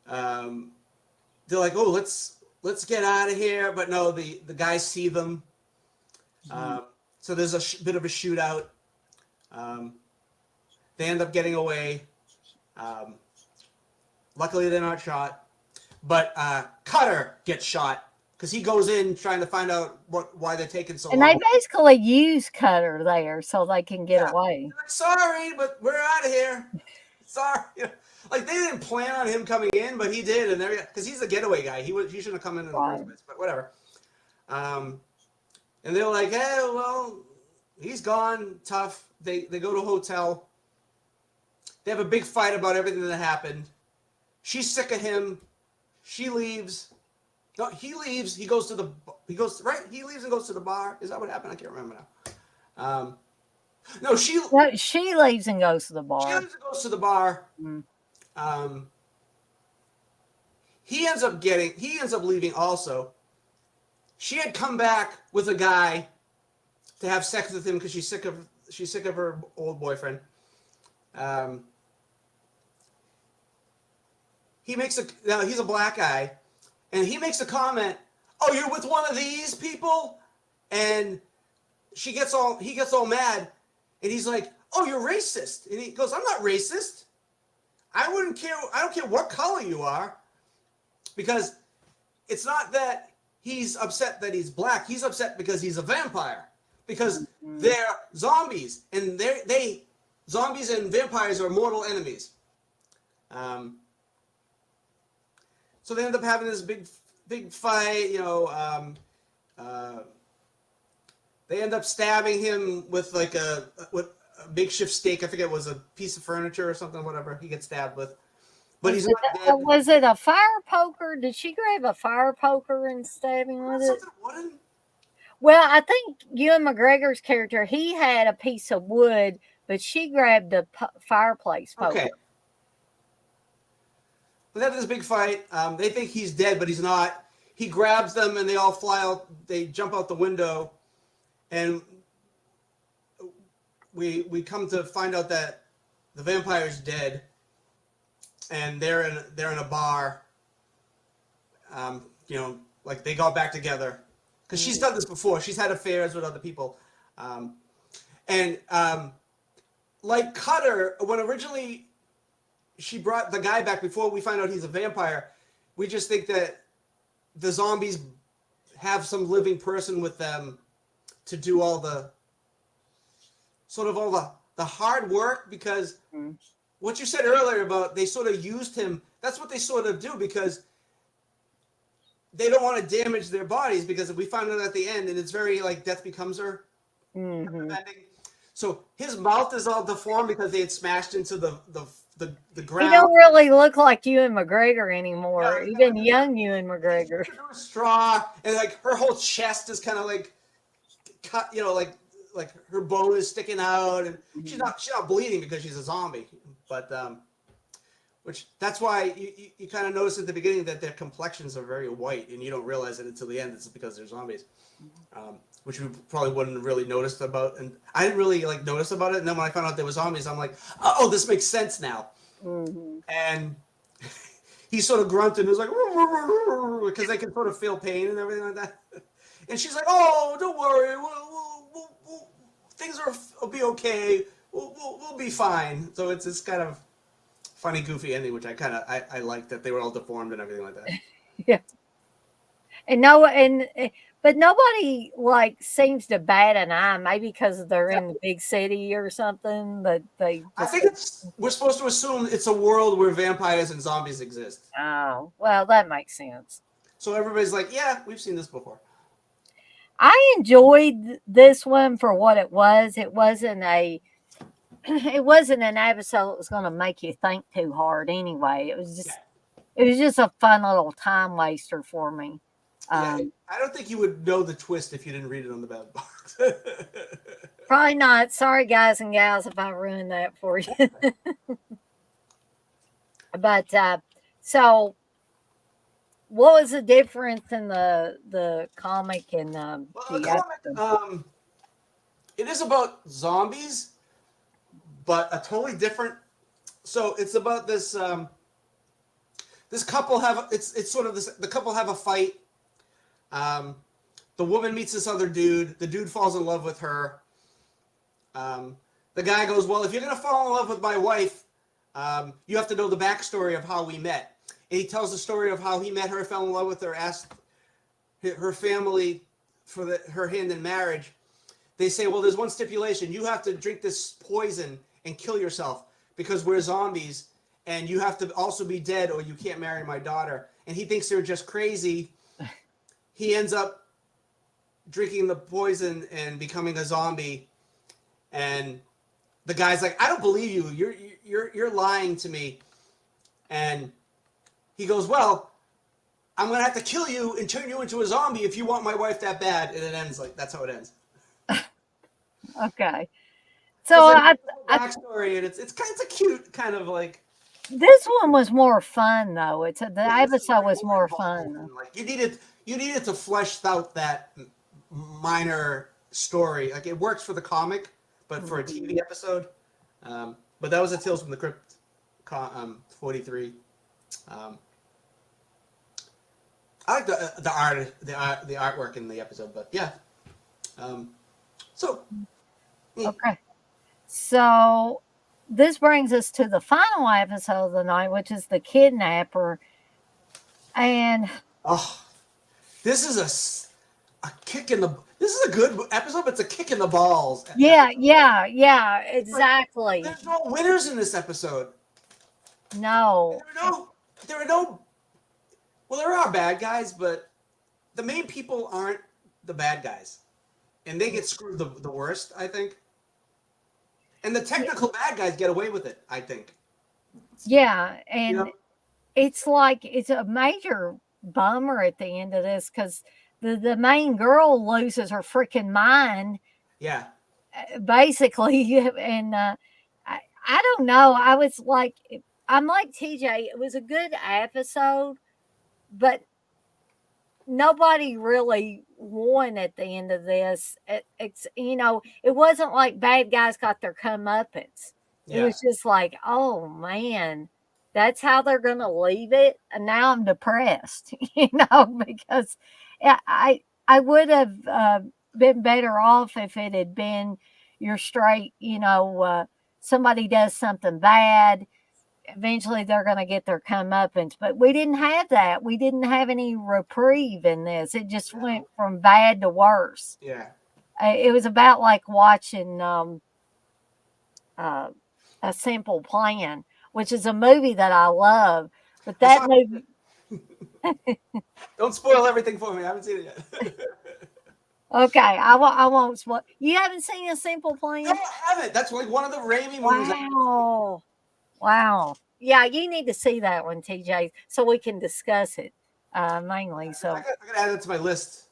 um, they're like, oh, let's get out of here. But no, the guys see them. Um, so there's a bit of a shootout. Um, they end up getting away. Um, luckily, they're not shot. But Cutter gets shot because he goes in trying to find out why they're taking so And they long. basically use Cutter there so they can get Yeah, away. they're like, sorry, but we're out of here. Sorry, like they didn't plan on him coming in, but he did, and because he's the getaway guy. He shouldn't have come in the first place, but whatever. Um, and they're like, hey, well, he's gone. Tough. They go to a hotel. They have a big fight about everything that happened. She's sick of him. She leaves. No, he leaves. He goes right. He leaves and goes to the bar. Is that what happened? I can't remember now. No, she leaves and goes to the She bar. leaves and goes to the bar. Mm. Um, he ends up leaving also. She had come back with a guy to have sex with him because she's sick of her old boyfriend. Um, he's a black guy, and he makes a comment. Oh, you're with one of these people, and he gets all mad, and he's like, oh, you're racist, and he goes, I'm not racist. I wouldn't care. I don't care what color you are, because it's not that he's upset that he's black. He's upset because he's a vampire. Because they're zombies, and zombies and vampires are mortal enemies. So they end up having this big fight. They end up stabbing him with like a makeshift stake. I think it was a piece of furniture or something. Whatever he gets stabbed with, but he's not dead. Was it a fire poker? Did she grab a fire poker and stab him with it? Something wooden. Well, I think Ewan McGregor's character, he had a piece of wood, but she grabbed the fireplace poker. Okay. But they have this big fight. They think he's dead, but he's not. He grabs them, and they all fly out. They jump out the window, and we come to find out that the vampire's dead, and they're in a bar. Like they got back together because she's done this before. She's had affairs with other people, like Cutter, when originally she brought the guy back before we find out he's a vampire, we just think that the zombies have some living person with them to do all the hard work, because what you said earlier about they sort of used him, that's what they sort of do, because they don't want to damage their bodies, because if we find out at the end, and it's very like Death Becomes Her. So his mouth is all deformed because they had smashed into the ground. He don't really look like Ewan McGregor anymore. Even young Ewan McGregor. Straw, and like her whole chest is kind of like cut. Like her bone is sticking out, and she's not bleeding because she's a zombie. But which that's why you kind of notice at the beginning that their complexions are very white, and you don't realize it until the end. It's because they're zombies. Which we probably wouldn't have really noticed about, and I didn't really notice about it. And then when I found out there was zombies, I'm like, oh, this makes sense now. And he sort of grunted and was like, because they can sort of feel pain and everything like that. And she's like, oh, don't worry, things will be okay. We'll be fine. So it's this kind of funny, goofy ending, which I like, that they were all deformed and everything like that. Yeah. But nobody seems to bat an eye, maybe because they're in the big city or something. That I think we're supposed to assume it's a world where vampires and zombies exist. Oh, well, that makes sense. So everybody's like, yeah, we've seen this before. I enjoyed this one for what it was. It wasn't an episode that was going to make you think too hard. Anyway, it was just a fun little time waster for me. I don't think you would know the twist if you didn't read it on the bad box. Probably not. Sorry, guys and gals, if I ruined that for you. But so, what was the difference in the comic and the comic? it is about zombies, but a totally different. So it's about this this couple have it's sort of this the couple have a fight. Um, the woman meets this other dude. The dude falls in love with her. Um, the guy goes, well, if you're gonna fall in love with my wife, you have to know the backstory of how we met. And he tells the story of how he met her, fell in love with her, asked her family for her hand in marriage. They say, well, there's one stipulation: you have to drink this poison and kill yourself because we're zombies, and you have to also be dead or you can't marry my daughter. And he thinks they're just crazy. He ends up drinking the poison and becoming a zombie. And the guy's like, I don't believe you. You're lying to me. And he goes, well, I'm gonna have to kill you and turn you into a zombie if you want my wife that bad. And it ends like that's how it ends. Okay. So Backstory, and it's a cute kind of like. this one was more fun though. The Yeah, episode was more fun. Like you needed to flesh out that minor story. Like it works for the comic, but for a TV episode. But that was a Tales from the Crypt 43. I like the artwork in the episode, but yeah. So Okay. So this brings us to the final episode of the night, which is the kidnapper. And oh, this is a kick in the. This is a good episode, but it's a kick in the balls. yeah, exactly. Like, there's no winners in this episode. No. There are no. Well, there are bad guys, but the main people aren't the bad guys, and they get screwed the worst, I think. And the technical bad guys get away with it, I think. Yeah, and it's like it's a major bummer at the end of this because the main girl loses her freaking mind. Yeah. Basically, and I don't know. I'm like TJ. It was a good episode, but nobody really won at the end of this. It wasn't like bad guys got their comeuppance. It was just like, oh man, that's how they're gonna leave it. And now I'm depressed, because I would have been better off if it had been your straight, somebody does something bad, eventually they're going to get their comeuppance. But we didn't have that. We didn't have any reprieve in this. It just went from bad to worse. Yeah. It was about like watching A Simple Plan, which is a movie that I love. But that movie. Don't spoil everything for me. I haven't seen it yet. Okay, I won't spoil. You haven't seen A Simple Plan? No, I haven't. That's like one of the Raimi movies. Wow. Yeah, you need to see that one, TJ, so we can discuss it mainly. So I got to add it to my list.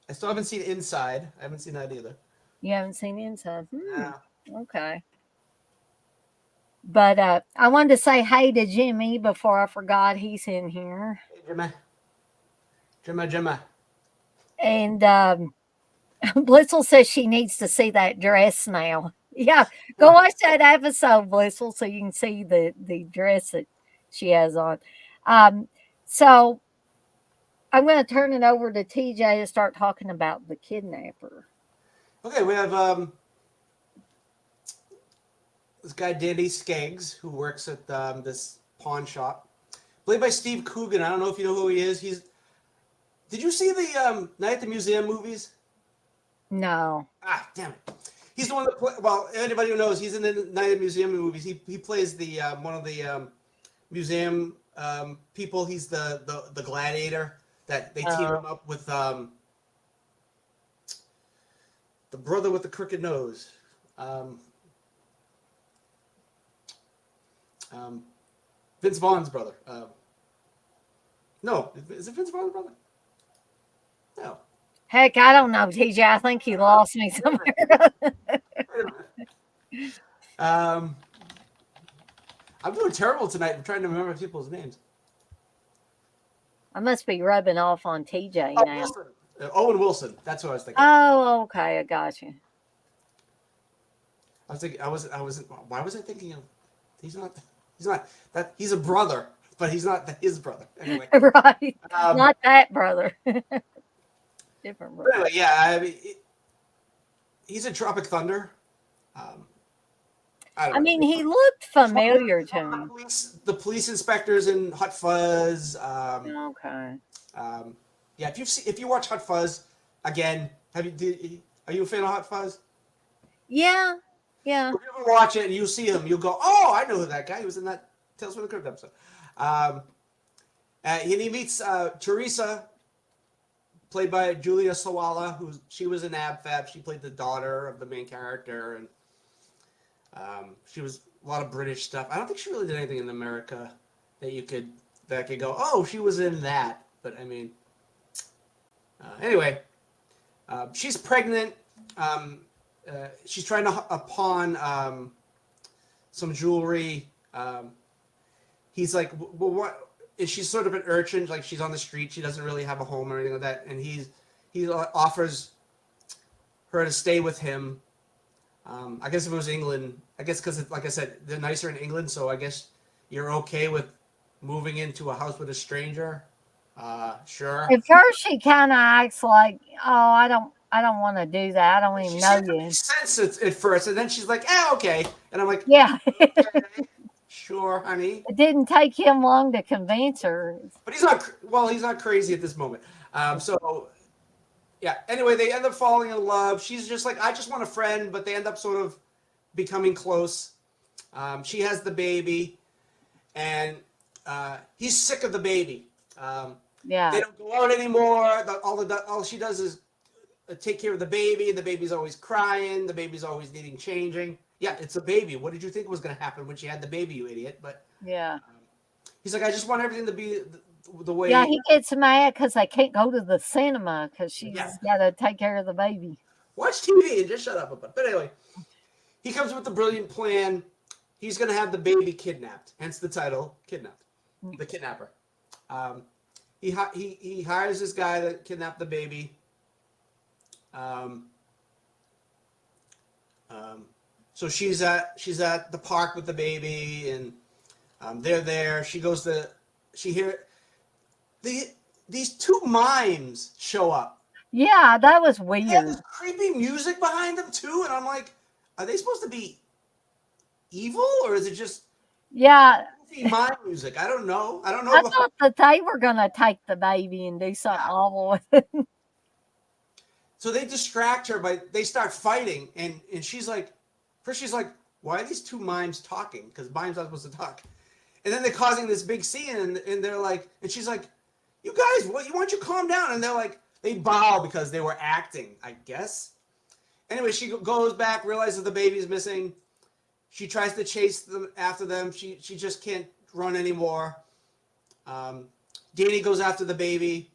I still haven't seen Inside. I haven't seen that either. You haven't seen Inside? Yeah. Okay. But I wanted to say hey to Jimmy before I forgot he's in here. Hey, Jimmy. And Blissel says she needs to see that dress now. Yeah, go watch that episode, Blissful, so you can see the dress that she has on. So I'm going to turn it over to TJ to start talking about the kidnapper. Okay, we have this guy Danny Skeggs who works at this pawn shop, played by Steve Coogan. I don't know if you know who he is. Did you see the Night at the Museum movies? No. Ah, damn it. He's the one that well, anybody who knows, he's in the Night at the Museum movies. He plays the one of the museum people. He's the gladiator that they team him up with the brother with the crooked nose. Vince Vaughn's brother. No, is it Vince Vaughn's brother? No. Heck, I don't know, TJ. I think you lost me somewhere. I'm doing terrible tonight. I'm trying to remember people's names. I must be rubbing off on TJ now. Wilson. Owen Wilson. That's what I was thinking. Oh, okay. I got you. I was thinking, why was I thinking of, he's not, that, he's a brother, but he's not his brother. Anyway. Right. Um, Not that brother. Different but brother. anyway, yeah, I mean, he's in Tropic Thunder. Um, I don't I know. mean, he looked familiar to me. The police inspectors in Hot Fuzz. Okay. Um, yeah, if you watch Hot Fuzz again, are you a fan of Hot Fuzz? Yeah. Yeah. If you ever watch it and you see him, you'll go, "Oh, I know who that guy. He was in that Tales from the Crypt episode." Um, and he meets Teresa, played by Julia Sawala, she was in Ab Fab. She played the daughter of the main character, and she was a lot of British stuff. I don't think she really did anything in America that could go, "Oh, she was in that." But I mean, anyway, she's pregnant. She's trying to pawn some jewelry. He's like, well, what? Is she sort of an urchin? Like she's on the street. She doesn't really have a home or anything like that. And he offers her to stay with him. I guess if it was England, I guess because like I said, they're nicer in England. So I guess you're okay with moving into a house with a stranger. Sure. At first, she kind of acts like, "Oh, I don't want to do that. I don't even She know seemed to make you." sense at first, and then she's like, okay. And I'm like, Yeah. okay, sure, honey. It didn't take him long to convince her. But he's not crazy at this moment. So yeah. Anyway, they end up falling in love. She's just like, I just want a friend, but they end up sort of becoming close. She has the baby, and he's sick of the baby. They Yeah. don't go out anymore. All she does is take care of the baby. The baby's always crying. The baby's always needing changing. Yeah, it's a baby. What did you think was going to happen when she had the baby, you idiot? But Yeah. he's like, I just want everything to be the Yeah, way. he gets mad because they can't go to the cinema because she's Yeah, got to take care of the baby. watch TV and just shut up about it. But anyway, he comes with the brilliant plan. He's going to have the baby kidnapped, hence the title, Kidnapped, the kidnapper. He hires this guy to kidnap the baby. So she's at the park with the baby, and they're there. These two mimes show up. Yeah, that was They have weird. this creepy music behind them too, and I'm like, are they supposed to be evil or is it just Yeah, goofy mime music? I don't know. I don't I know. thought that they were going to take the baby and do something Yeah. awful with it. So they distract her they start fighting, and she's like, first she's like, why are these two mimes talking? Because mimes aren't supposed to talk. And then they're causing this big scene, and they're like, and she's like, you guys, why don't you calm down? And they're like, they bow because they were acting, I guess. Anyway, she goes back, realizes the baby's missing. She tries to chase them after them. She just can't run anymore. Danny goes after the baby.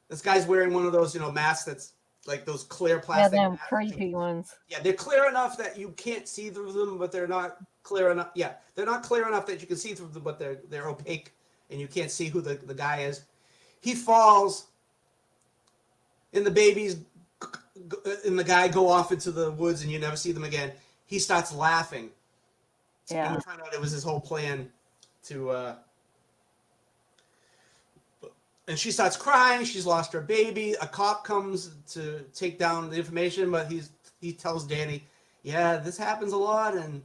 This guy's wearing one of those, masks that's like those clear Yeah, plastic them masks. creepy ones. Yeah, they're clear enough that you can't see through them, but they're not clear enough. Yeah, they're not clear enough that you can see through them, but they're opaque, and you can't see who the guy is. He falls, and the guy go off into the woods, and you never see them again. He starts laughing. Yeah. And we find out it was his whole plan to. And she starts crying. She's lost her baby. A cop comes to take down the information, but he tells Danny, "Yeah, this happens a lot, and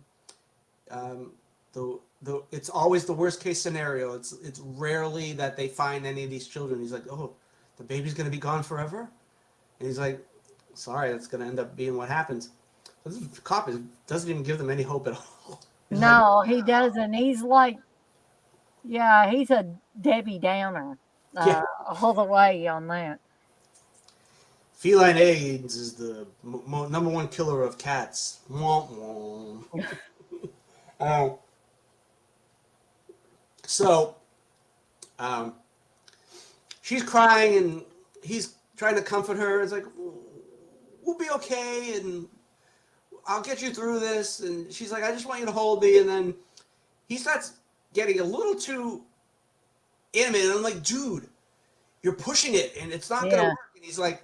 it's always the worst case scenario. It's rarely that they find any of these children." He's like, "Oh, the baby's gonna be gone forever," and he's like, "Sorry, that's gonna end up being what happens." So this cop doesn't even give them any hope at all. He's No, like, he doesn't. He's like, yeah, he's a Debbie Downer yeah. all the way on that. Feline AIDS is the number one killer of cats. Womp womp. So, she's crying and he's trying to comfort her. It's like, we'll be okay and I'll get you through this. And she's like, I just want you to hold me. And then he starts getting a little too animated. I'm like, dude, you're pushing it and it's not going to Yeah. work. And he's like,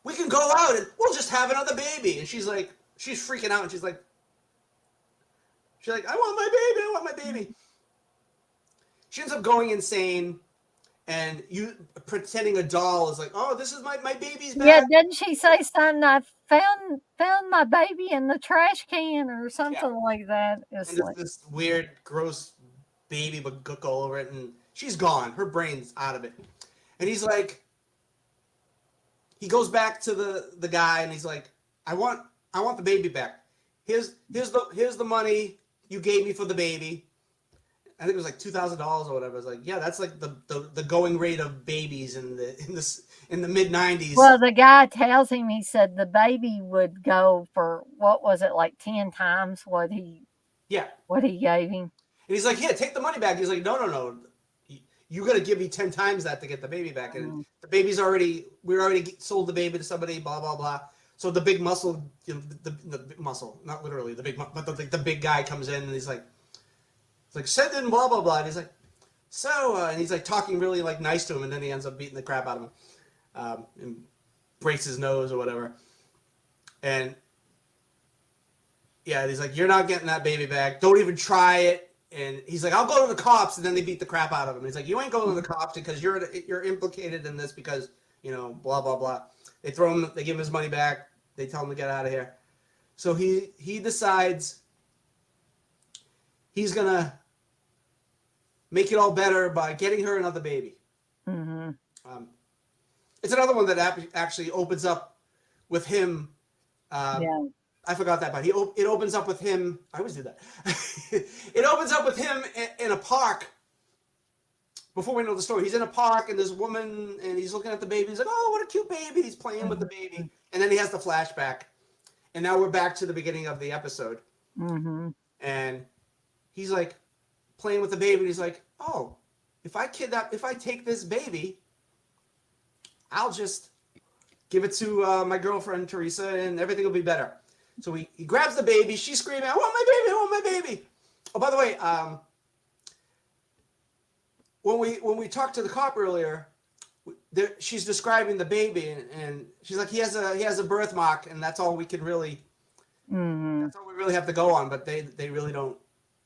we can go out and we'll just have another baby. And she's like, she's freaking out, and she's like, I want my baby, I want my baby. She ends up going insane, and you pretending a doll is like, oh, this is my baby's Yeah, back. didn't she say something? I found my baby in the trash can or Yeah, something like that. and It's there's like, this weird, gross baby but gook all over it, and she's gone. Her brain's out of it. And he's like, he goes back to the guy, and he's like, I want the baby back. Here's the money you gave me for the baby. I think it was like $2,000 or whatever. It's like, yeah, that's like the going rate of babies in the mid '90s. well, the guy tells him, he said the baby would go for, what was it, like 10 times Yeah, what he gave him. and he's like, here, take the money back. He's like, no. You got to give me 10 times that to get the baby back. And Mm. the baby's we already sold the baby to somebody, blah, blah, blah. So the big muscle, the big muscle, not literally the big, but the big guy comes in, and he's like, send in blah, blah, blah. And he's like, and he's like talking really like nice to him. And then he ends up beating the crap out of him, and breaks his nose or whatever. And yeah, he's like, you're not getting that baby back. Don't even try it. And he's like, I'll go to the cops. And then they beat the crap out of him. He's like, you ain't going to the cops because you're implicated in this because, blah, blah, blah. They give him his money back. They tell him to get out of here. So he decides he's going to make it all better by getting her another baby. Mm-hmm. It's another one that actually opens up with him. Yeah. I forgot that part. It opens up with him. I always do that. It opens up with him in a park. Before we know the story, he's in a park, and this woman, and he's looking at the baby. He's like, oh, what a cute baby. He's playing with the baby. And then he has the flashback. And now we're back to the beginning of the episode. Mm-hmm. And he's like playing with the baby. And he's like, oh, if I take this baby, I'll just give it to my girlfriend, Teresa, and everything will be better. So he grabs the baby. She's screaming, I want my baby, I want my baby. Oh, by the way, when we talked to the cop earlier, she's describing the baby, and she's like, he has a birthmark, and that's all we can really, that's all we really have to go on. But they really don't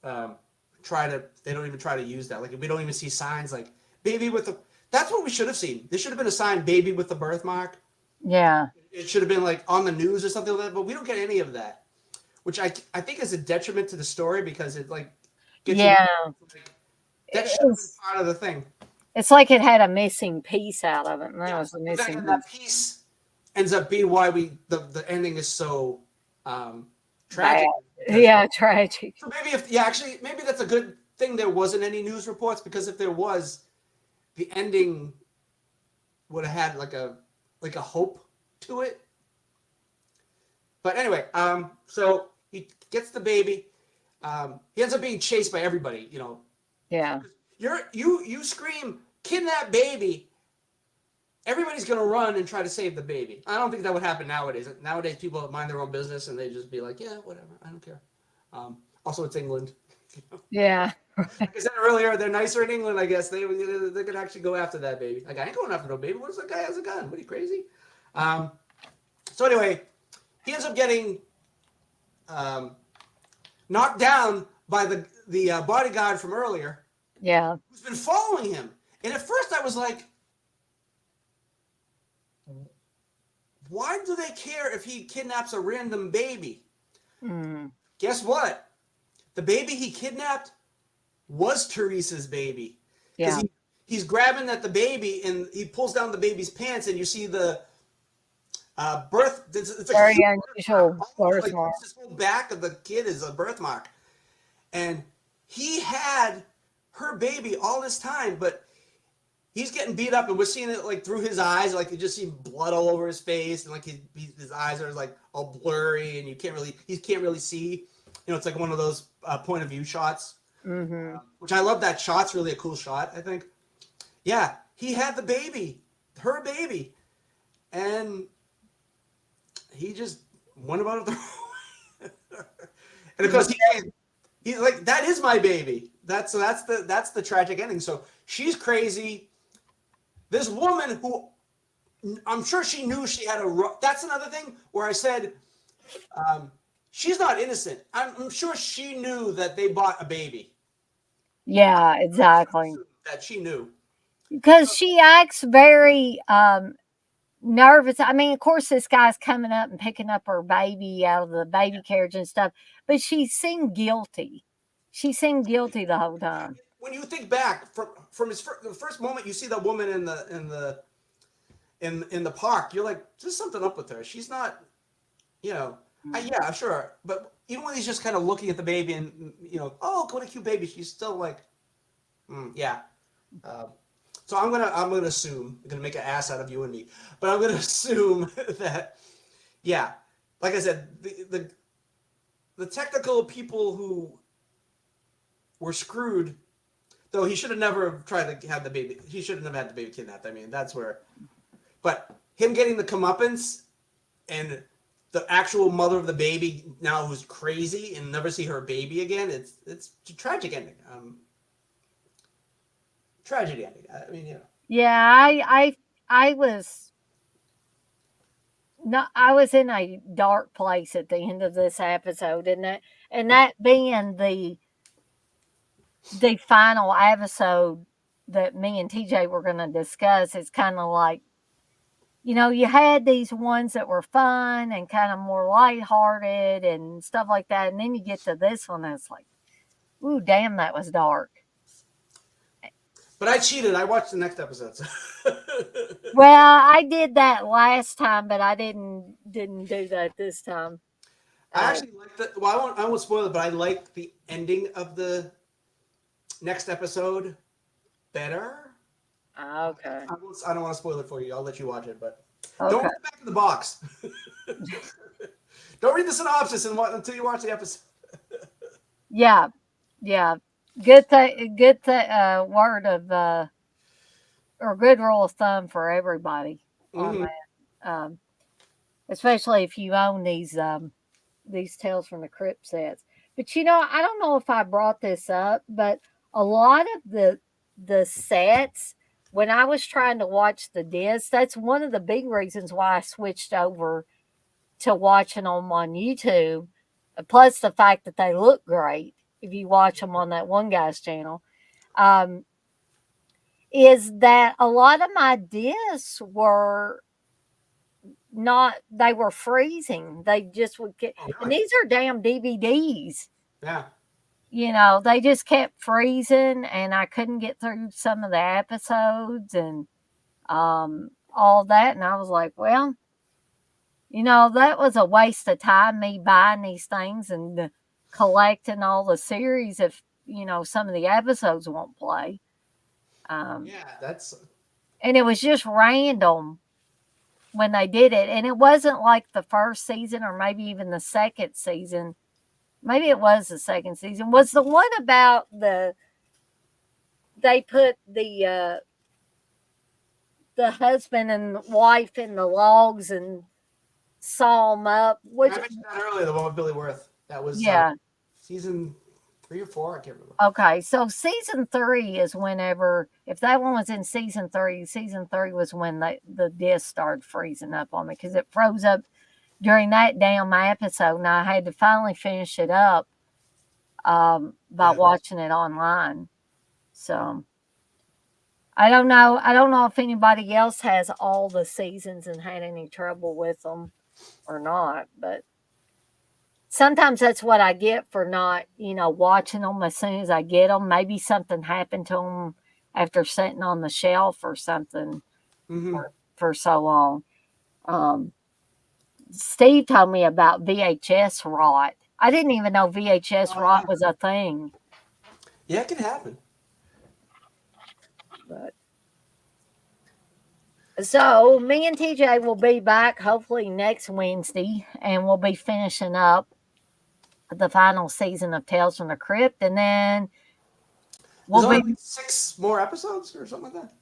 they don't even try to use that. Like, we don't even see signs like baby with the. That's what we should have seen. There should have been a sign, baby with the birthmark. Yeah. It should have been like on the news or something like that, but we don't get any of that, which I think is a detriment to the story because it like gets Yeah. that should have been part of the thing. It's like it had a missing piece out of it, and that was the missing And piece. that piece ends up being why the ending is so tragic. Yeah, tragic. So maybe that's a good thing there wasn't any news reports, because if there was, the ending would have had like a hope to it. But anyway, so he gets the baby. He ends up being chased by everybody, Yeah. You scream, kidnap baby. Everybody's gonna run and try to save the baby. I don't think that would happen nowadays. Nowadays, people mind their own business and they just be like, yeah, whatever, I don't care. Also, it's England. Yeah. Like I said earlier, they're nicer in England, I guess. They could actually go after that baby. Like, I ain't going after no baby. What if that guy has a gun? What are you, crazy? So anyway, he ends up getting knocked down by the bodyguard from earlier. Yeah. Who's been following him. And at first I was like, why do they care if he kidnaps a random baby? Guess what? The baby he kidnapped was Teresa's baby. Yeah. He's grabbing at the baby, and he pulls down the baby's pants, and you see the birth. It's Very unusual birthmark. Like, this whole back of the kid is a birthmark. And he had her baby all this time, but he's getting beat up, and we're seeing it like through his eyes. Like, you just see blood all over his face, and like his eyes are like all blurry, and he can't really see. It's like one of those point of view shots, which I love. That shot's really a cool shot, I think. Yeah, he had the baby, her baby, and he just went about it the wrong way. And of course, he's like, that is my baby. That's the tragic ending. So she's crazy. This woman who I'm sure she knew she had that's another thing where I said she's not innocent. I'm sure she knew that they bought a baby. Yeah, I just exactly. assumed that she knew. Because she acts very nervous. I mean, of course, this guy's coming up and picking up her baby out of the baby carriage and stuff, but she seemed guilty. She seemed guilty the whole time. When you think back from the first moment you see that woman in the park, you're like, there's something up with her. She's not, you know, yeah, sure, but even when he's just kind of looking at the baby and oh, what a cute baby, she's still like, yeah. Um, so I'm gonna assume I'm gonna make an ass out of you and me, but I'm gonna assume that yeah, like I said, the technical people who were screwed. Though he should have never tried to have the baby. He shouldn't have had the baby kidnapped. I mean, that's where. But him getting the comeuppance and the actual mother of the baby now who's crazy and never see her baby again. It's a tragic ending. Tragedy ending. I mean, Yeah, I was no, I was in a dark place at the end of this episode, and that being the final episode that me and TJ were going to discuss, it's kind of like, you had these ones that were fun and kind of more lighthearted and stuff like that, and then you get to this one, and it's like, ooh, damn, that was dark. But I cheated. I watched the next episode. So. Well, I did that last time, but I didn't do that this time. I actually like the. Well, I won't spoil it, but I like the ending of the next episode better. Okay. I don't want to spoil it for you. I'll let you watch it, but don't Okay. read the back of the box. Don't read the synopsis until you watch the episode. Yeah. Yeah. Good word of or good rule of thumb for everybody on Mm-hmm. that. Especially if you own these Tales from the Crypt sets. But I don't know if I brought this up, but a lot of the sets when I was trying to watch the disc, that's one of the big reasons why I switched over to watching them on YouTube. Plus the fact that they look great if you watch them on that one guy's channel. Um, is that a lot of my discs were not they were freezing. They just would get, Oh, and really? these are damn DVDs. Yeah. They just kept freezing and I couldn't get through some of the episodes and all that, and I was like, well, that was a waste of time me buying these things and collecting all the series if some of the episodes won't play. Um Yeah. That's. and it was just random when they did it. And it wasn't like the first season or maybe even the second season. Maybe it was the second season. Was the one about they put the husband and wife in the logs and saw them up? I mentioned that earlier. The one with Billy Worth. That was Yeah. season 3 or 4. I can't remember. Okay. So season 3 is whenever, if that one was in season 3 was when the disc started freezing up on me because it froze up during that damn episode, and I had to finally finish it up by Yeah. watching it online. So I don't know. I don't know if anybody else has all the seasons and had any trouble with them or not, but sometimes that's what I get for not, watching them as soon as I get them. Maybe something happened to them after sitting on the shelf or something Mm-hmm. for so long. Um, Steve told me about VHS rot. I didn't even know VHS Oh, rot yeah. was a thing. Yeah, it can happen. But so me and TJ will be back hopefully next Wednesday, and we'll be finishing up the final season of Tales from the Crypt, and then There's we'll only be. like 6 more episodes or something like that.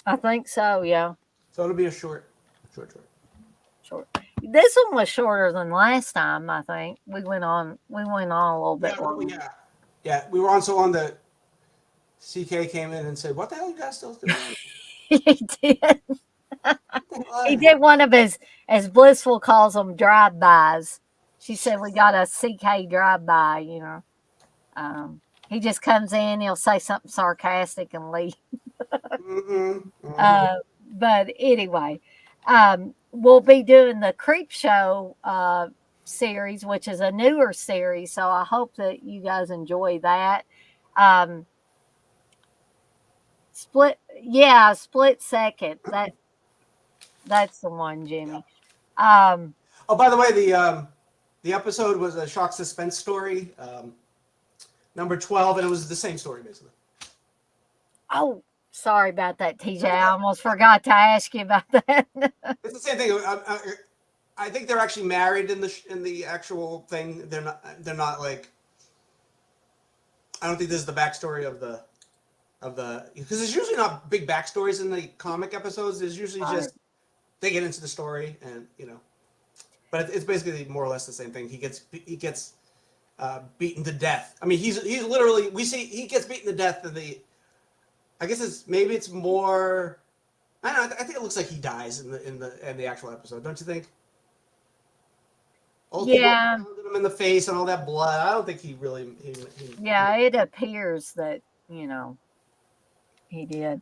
I think so. Yeah, So it'll be a short. short. This one was shorter than last time. I think we went on. We went on a little Yeah, bit well, longer. yeah. Yeah, we were on so long that CK came in and said, "What the hell you guys still doing? He did. What the hell?" He did one of his, as Blissful calls them, drive-bys. She said we got a CK drive-by, you know. He just comes in, he'll say something sarcastic and leave. Mm-hmm. But anyway, we'll be doing the Creep Show series, which is a newer series. So I hope that you guys enjoy that. Um, split second. That's the one, Yeah. Jimmy. Um, Oh, by the way, the episode was a shock suspense story, number 12, and it was the same story basically. oh, sorry about that, TJ. I almost forgot to ask you about that. It's the same thing. I think they're actually married in the actual thing. They're not. They're not like. I don't think this is the backstory of the because there's usually not big backstories in the comic episodes. There's usually Right. just they get into the story and but it's basically more or less the same thing. He gets beaten to death. I mean, he's literally we see he gets beaten to death in the. I guess it's more. I don't know. I think it looks like he dies in the actual episode. Don't you think? All the people Yeah, pounding him in the face and all that blood. I don't think he really. yeah. It appears that he did.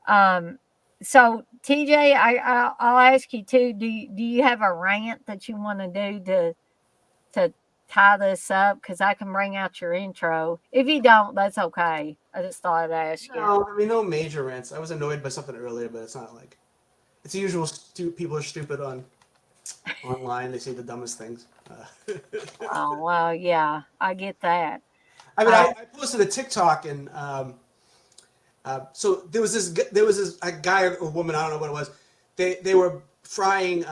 Um, so TJ, I'll ask you too. Do you have a rant that you want to do to tie this up? Because I can bring out your intro. If you don't, that's okay. I just thought I'd ask you. No, I mean no major rants. I was annoyed by something earlier, but it's not like it's the usual. People are stupid online. They say the dumbest things. Oh well, yeah, I get that. I mean, Uh, I posted a TikTok and so there was this a guy or woman, I don't know what it was. They were frying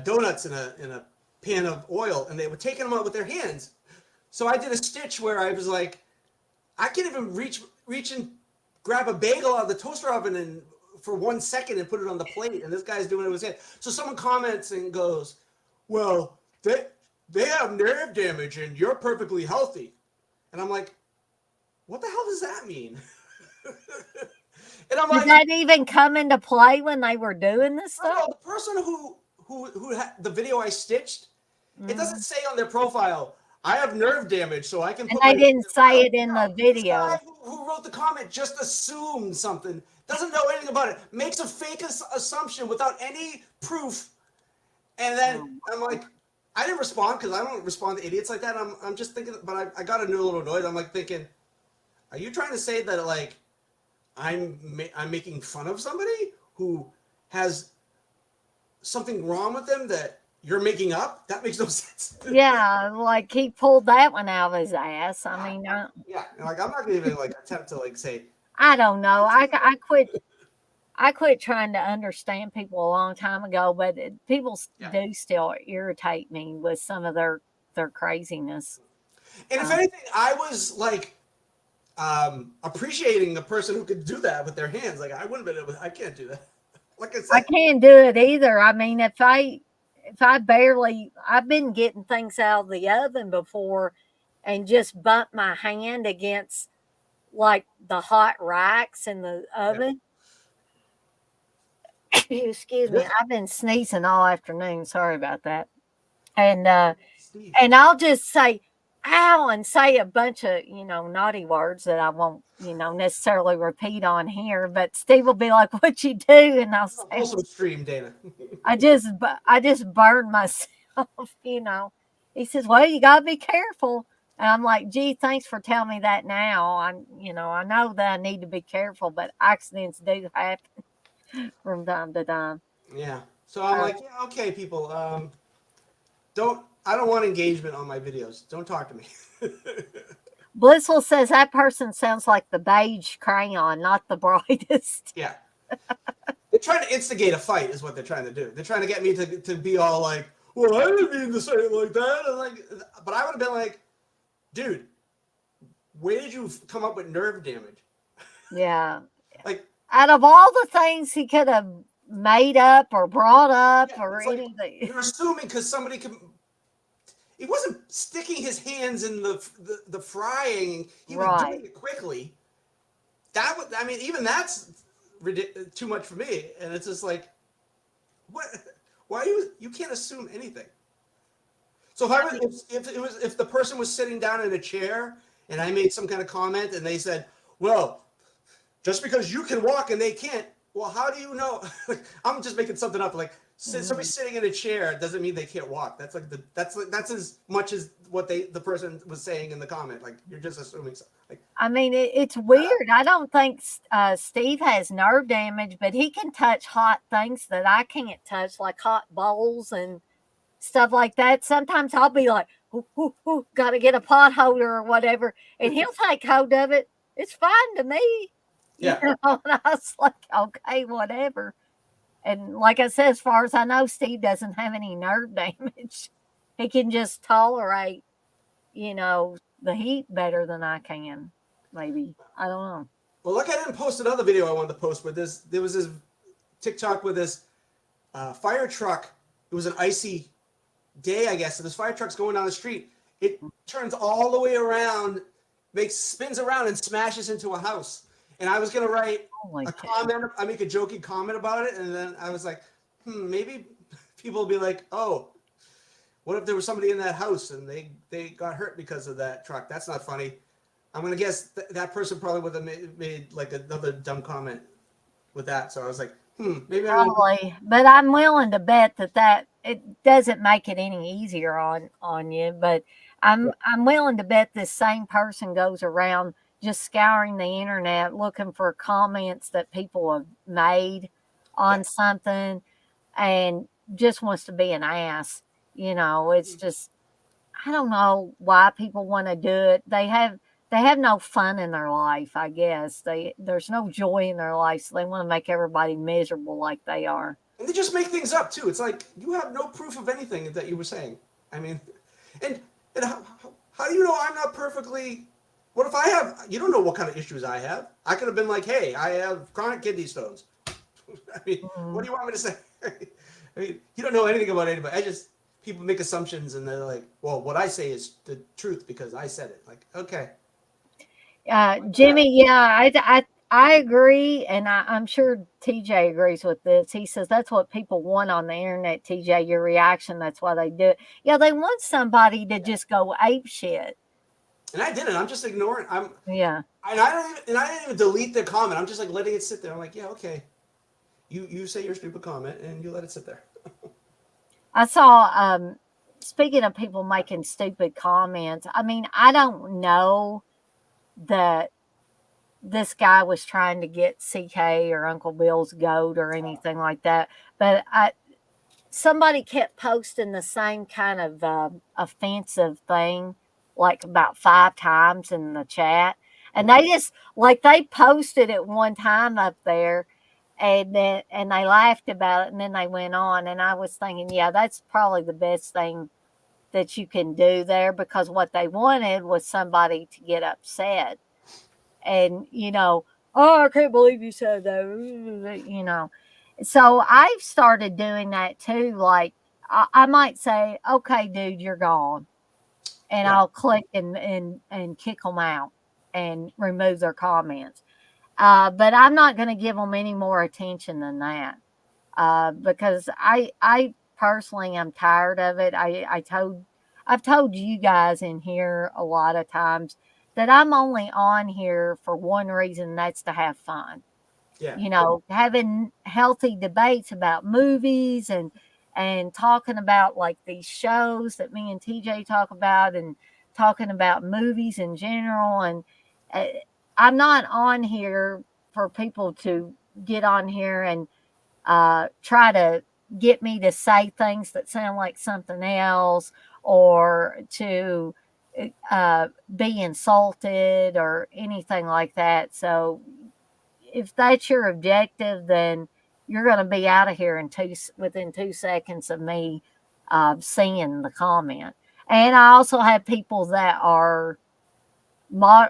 donuts in a pan of oil, and they were taking them out with their hands. So I did a stitch where I was like, I can't even reach and grab a bagel out of the toaster oven and for 1 second and put it on the plate, and this guy's doing it with his hand. So someone comments and goes, "Well, they have nerve damage, and you're perfectly healthy," and I'm like, "What the hell does that mean?" And I'm did like, that even come into play when they were doing this no, stuff? no, the person who had the video I stitched, it doesn't Mhm. say on their profile, I have nerve damage, so I can And put my they hand didn't in say oil. it in the No, this guy video. who wrote the comment just assumed something, doesn't know anything about it, makes a fake assumption without any proof, and then Um, I'm like, I didn't respond because I don't respond to idiots like that. I'm just thinking, but I got a little annoyed. I'm like thinking, are you trying to say that like I'm making fun of somebody who has something wrong with them that you're making up? That makes no sense. yeah, like he pulled that one out of his ass. I mean, Yeah, like I'm not gonna even like attempt to like say. I don't know. I quit trying to understand people a long time ago, but people Yeah. do still irritate me with some of their craziness. And if Um, anything, I was like appreciating the person who could do that with their hands. Like I wouldn't have been able. I can't do that. Like I I said. can't do it either. I mean, if I barely, I've been getting things out of the oven before, and just bump my hand against like the hot racks in the Yeah. oven. Excuse me. Good. I've been sneezing all afternoon. Sorry about that. And Steve. and I'll just say ow and say a bunch of, naughty words that I won't, necessarily repeat on here, but Steve will be like, "What you do?" And I'll A say, wholesome stream, Dana. I just burned myself, you know. He says, "Well, you got to be careful." And I'm like, "Gee, thanks for telling me that now. I know that I need to be careful, but accidents do happen from time to time." Yeah. So I'm Uh, like, yeah, okay, people. Don't. I don't want engagement on my videos. Don't talk to me. Blissful says that person sounds like the beige crayon, not the brightest. Yeah. They're trying to instigate a fight, is what they're trying to do. They're trying to get me to be all like, "Well, I didn't mean to say it like that." And like, but I would have been like, "Dude, where did you come up with nerve damage?" Yeah. Like, Out of all the things he could have made up or brought up yeah, or it's like anything. you're assuming because somebody could. He wasn't sticking his hands in the frying. He was Right. doing it quickly. That would. I mean, even that's too much for me. And it's just like, what? Why you can't assume anything? So if the person was sitting down in a chair and I made some kind of comment and they said, "Well, just because you can walk and they can't, well, how do you know?" I'm just making something up. Like somebody Mhm. sitting in a chair doesn't mean they can't walk. That's as much as what the person was saying in the comment. Like you're just assuming so. Like I mean, it's weird. I don't think Steve has nerve damage, but he can touch hot things that I can't touch, like hot bowls and stuff like that. Sometimes I'll be like, ooh, ooh, ooh, gotta get a pot holder or whatever, and he'll take hold of it. It's fine to me, you yeah. know. And I was like, okay, whatever. And like I said, as far as I know, Steve doesn't have any nerve damage. He can just tolerate, the heat better than I can. Maybe I don't know. Well, look, I didn't post another video I wanted to post with this. There was this TikTok with this fire truck. It was an icy day, I guess. So this fire truck's going down the street. It turns all the way around, spins around, and smashes into a house. And I was gonna write Holy a cow! comment. I make a joking comment about it, and then I was like, maybe people will be like, "Oh, what if there was somebody in that house and they got hurt because of that truck?" That's not funny. I'm gonna guess that person probably would have made like another dumb comment with that. So I was like, maybe I won't. Probably, but I'm willing to bet that it doesn't make it any easier on you. But I'm willing to bet this same person goes around just scouring the internet looking for comments that people have made Yeah. on something and just wants to be an ass. It's just I don't know why people want to do it. They have no fun in their life, I guess. There's no joy in their life, so they want to make everybody miserable like they are. And they just make things up too. It's like you have no proof of anything that you were saying. I mean, and and how do you know I'm not perfectly? What if I have? You don't know what kind of issues I have. I could have been like, "Hey, I have chronic kidney stones." I mean, what do Mhm. you want me to say? I mean, you don't know anything about anybody. I just people make assumptions and they're like, "Well, what I say is the truth because I said it." Like, okay, Jimmy, yeah, I agree, and I'm sure TJ agrees with this. He says that's what people want on the internet, TJ, your reaction. That's why they do it. Yeah, they want somebody to just go ape shit. and I didn't. I'm just ignoring. Yeah. And I didn't even delete the comment. I'm just like letting it sit there. I'm like, yeah, okay. You say your stupid comment and you let it sit there. I saw, speaking of people making stupid comments, I mean, I don't know that this guy was trying to get CK or Uncle Bill's goat or anything like that, but somebody kept posting the same kind of offensive thing like about 5 times in the chat. And they just like they posted it one time up there and they laughed about it and then they went on. And I was thinking, yeah, that's probably the best thing that you can do there because what they wanted was somebody to get upset and oh, I can't believe you said that. So I've started doing that too. Like I might say, okay, dude, you're gone, and Yeah. I'll click and kick them out and remove their comments. But I'm not going to give them any more attention than that because I personally am tired of it. I've told you guys in here a lot of times that I'm only on here for one reason, and that's to have fun. Yeah. Having healthy debates about movies and talking about like these shows that me and TJ talk about and talking about movies in general and uh, I'm not on here for people to get on here and try to get me to say things that sound like something else or to be insulted or anything like that. So if that's your objective, then you're going to be out of here within 2 seconds of me seeing the comment. And I also have people that are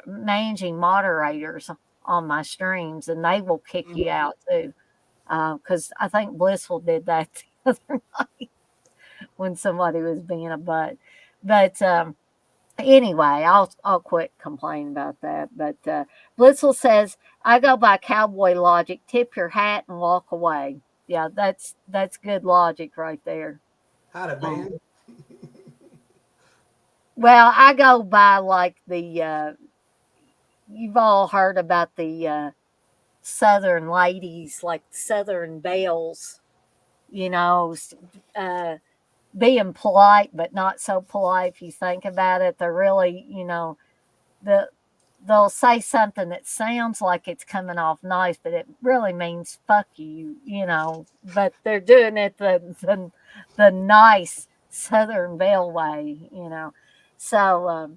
managing moderators on my streams, and they will kick you Mhm. out too. Because I think Blissful did that the other night when somebody was being a butt. But anyway, I'll quit complaining about that. But Blissful says I go by cowboy logic: tip your hat and walk away. Yeah, that's good logic right there. Had a Um, band. Well, I go by like you've all heard about the Southern ladies, like Southern belles, you know, uh, being polite, but not so polite if you think about it. They're really, the they'll say something that sounds like it's coming off nice, but it really means fuck you, but they're doing it the nice Southern belle way, So,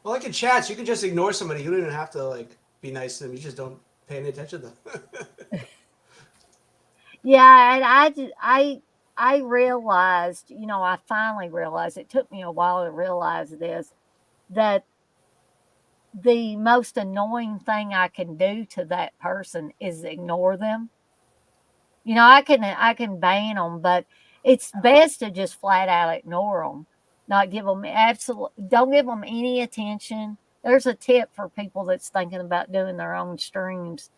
Well, like in chats, you can just ignore somebody. You don't even have to like be nice to them. You just don't pay any attention to them. yeah, and I realized, I finally realized, it took me a while to realize this, that the most annoying thing I can do to that person is ignore them. I can ban them, but it's best to just flat out ignore them, not give them don't give them any attention. There's a tip for people that's thinking about doing their own streams,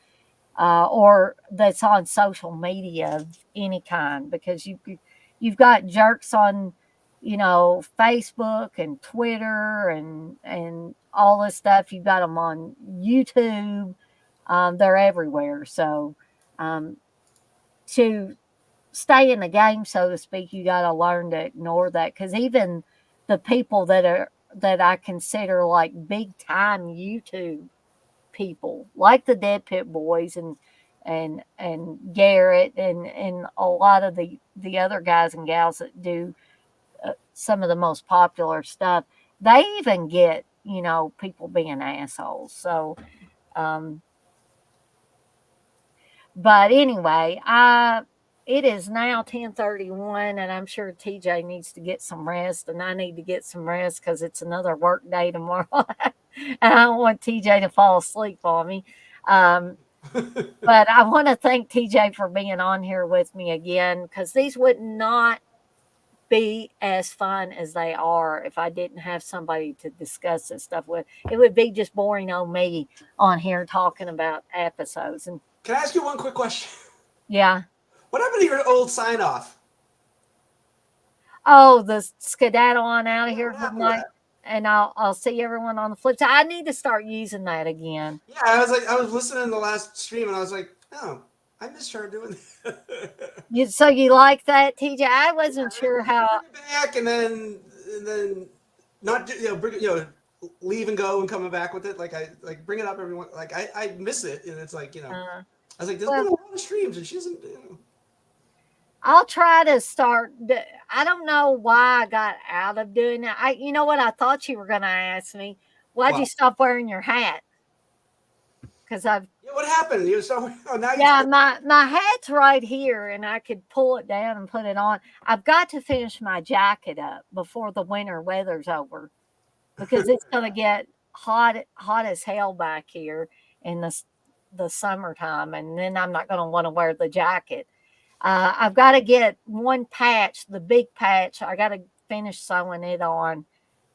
or that's on social media of any kind, because you've got jerks on, Facebook and Twitter and all this stuff. You've got them on YouTube. They're everywhere. So, um, to stay in the game, so to speak, you got to learn to ignore that, because even the people that I consider like big time YouTube people, like the Dead Pit Boys and Garrett and a lot of the other guys and gals that do some of the most popular stuff, they even get, people being assholes. So, um, but anyway, it is now 10:31, and I'm sure TJ needs to get some rest, and I need to get some rest because it's another work day tomorrow. And I don't want TJ to fall asleep on me. Um, but I want to thank TJ for being on here with me again, because these would not be as fun as they are if I didn't have somebody to discuss this stuff with. It would be just boring on me on here talking about episodes. And Can I ask you one quick question? yeah. What happened to your old sign off? Oh, the skedaddle on out of Yeah, here what for the happened to night, that? and I'll see everyone on the flip side. I need to start using that again. Yeah, I was listening to the last stream and I was like, oh, I missed her doing that. So you like that, TJ? I Yeah, wasn't like sure we should how. bring it back and then not bring leave and go and coming back with it. Like I like bring it up everyone. Like I miss it and it's like Uh, I was like, there's been well, a lot of streams and she doesn't. I'll try to start. I don't know why I got out of doing that. You know what? I thought you were going to ask me. Why'd you Wow. stop wearing your hat? Because Yeah, what happened? You so oh now you yeah, my hat's right here, and I could pull it down and put it on. I've got to finish my jacket up before the winter weather's over, because it's going to get hot as hell back here in the summertime, and then I'm not going to want to wear the jacket. I've got to get one patch, the big patch. I got to finish sewing it on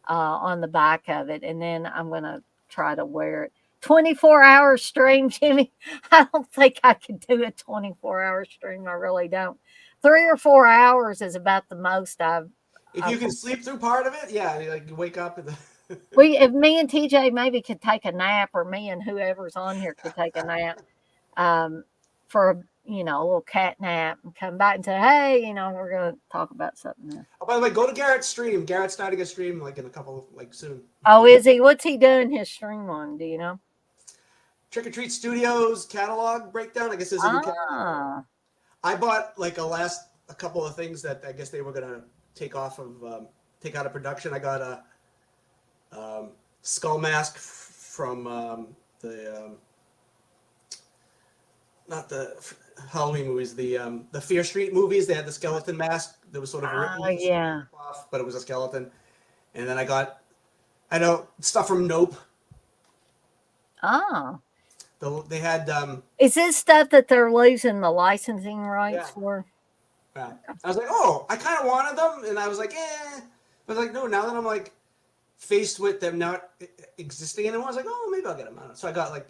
the back of it, and then I'm going to try to wear it. 24-hour stream, Jimmy. I don't think I could do a 24-hour stream. I really don't. 3 or 4 hours is about the most if I've you can sleep through part of it, yeah, like you wake up and if me and TJ maybe could take a nap, or me and whoever's on here could take a nap, um, for a little cat nap, and come back and say, hey, we're gonna talk about something else. Oh, by the way, go to Garrett's stream. Garrett's starting a stream like in a couple like soon. Oh, is he? What's he doing his stream on? Do you know? Trick or Treat Studios catalog breakdown. I guess there's a new catalog. Ah, I bought like a couple of things that I guess they were gonna take out of production. I got a skull mask from the not the Halloween movies, the Fear Street movies. They had the skeleton mask that was sort of a yeah. off, but it was a skeleton. And then I know stuff from Nope. Oh, They had is this stuff that they're losing the licensing yeah. rights for? Yeah. I was like, oh, I kind of wanted them, and I was like, eh. But like, no, now that I'm like faced with them not existing anymore, I was like, oh, maybe I'll get them. So I got like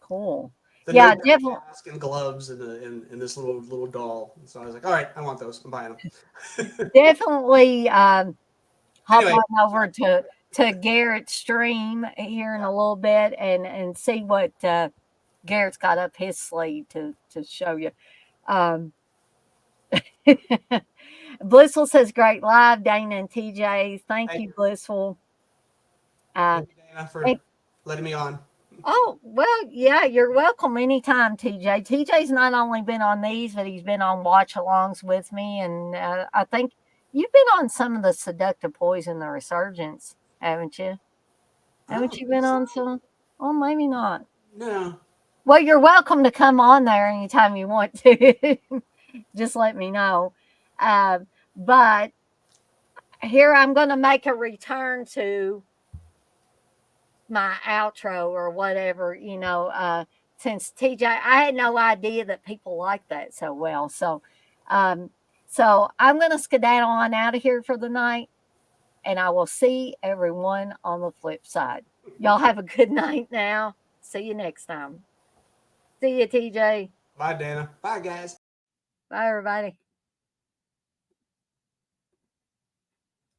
Cool. the Yeah, Nope definitely. mask and gloves and this little doll. And so I was like, all right, I want those. I'm buying them. Definitely. hop Anyway, on over to Garrett's stream here in a little bit and see what Garrett's got up his sleeve to show you. Um, Blissful says great live, Dana and TJ. Thank thank you, Blissful. Uh, you, Dana, for and letting me on. Oh, well, yeah, you're welcome anytime, TJ. TJ's not only been on these, but he's been on watch alongs with me. And I think you've been on some of the Seductive Poison, the Resurgence, haven't you? I Haven't don't you think been so. on some? Oh, maybe not. No. Well, you're welcome to come on there anytime you want to. Just let me know. Uh, but here I'm going to make a return to my outro or whatever, since TJ, I had no idea that people like that so well. Um, so I'm going to skedaddle on out of here for the night, and I will see everyone on the flip side. Y'all have a good night now. See you next time. See you, TJ. Bye, Dana. Bye, guys. Bye, everybody.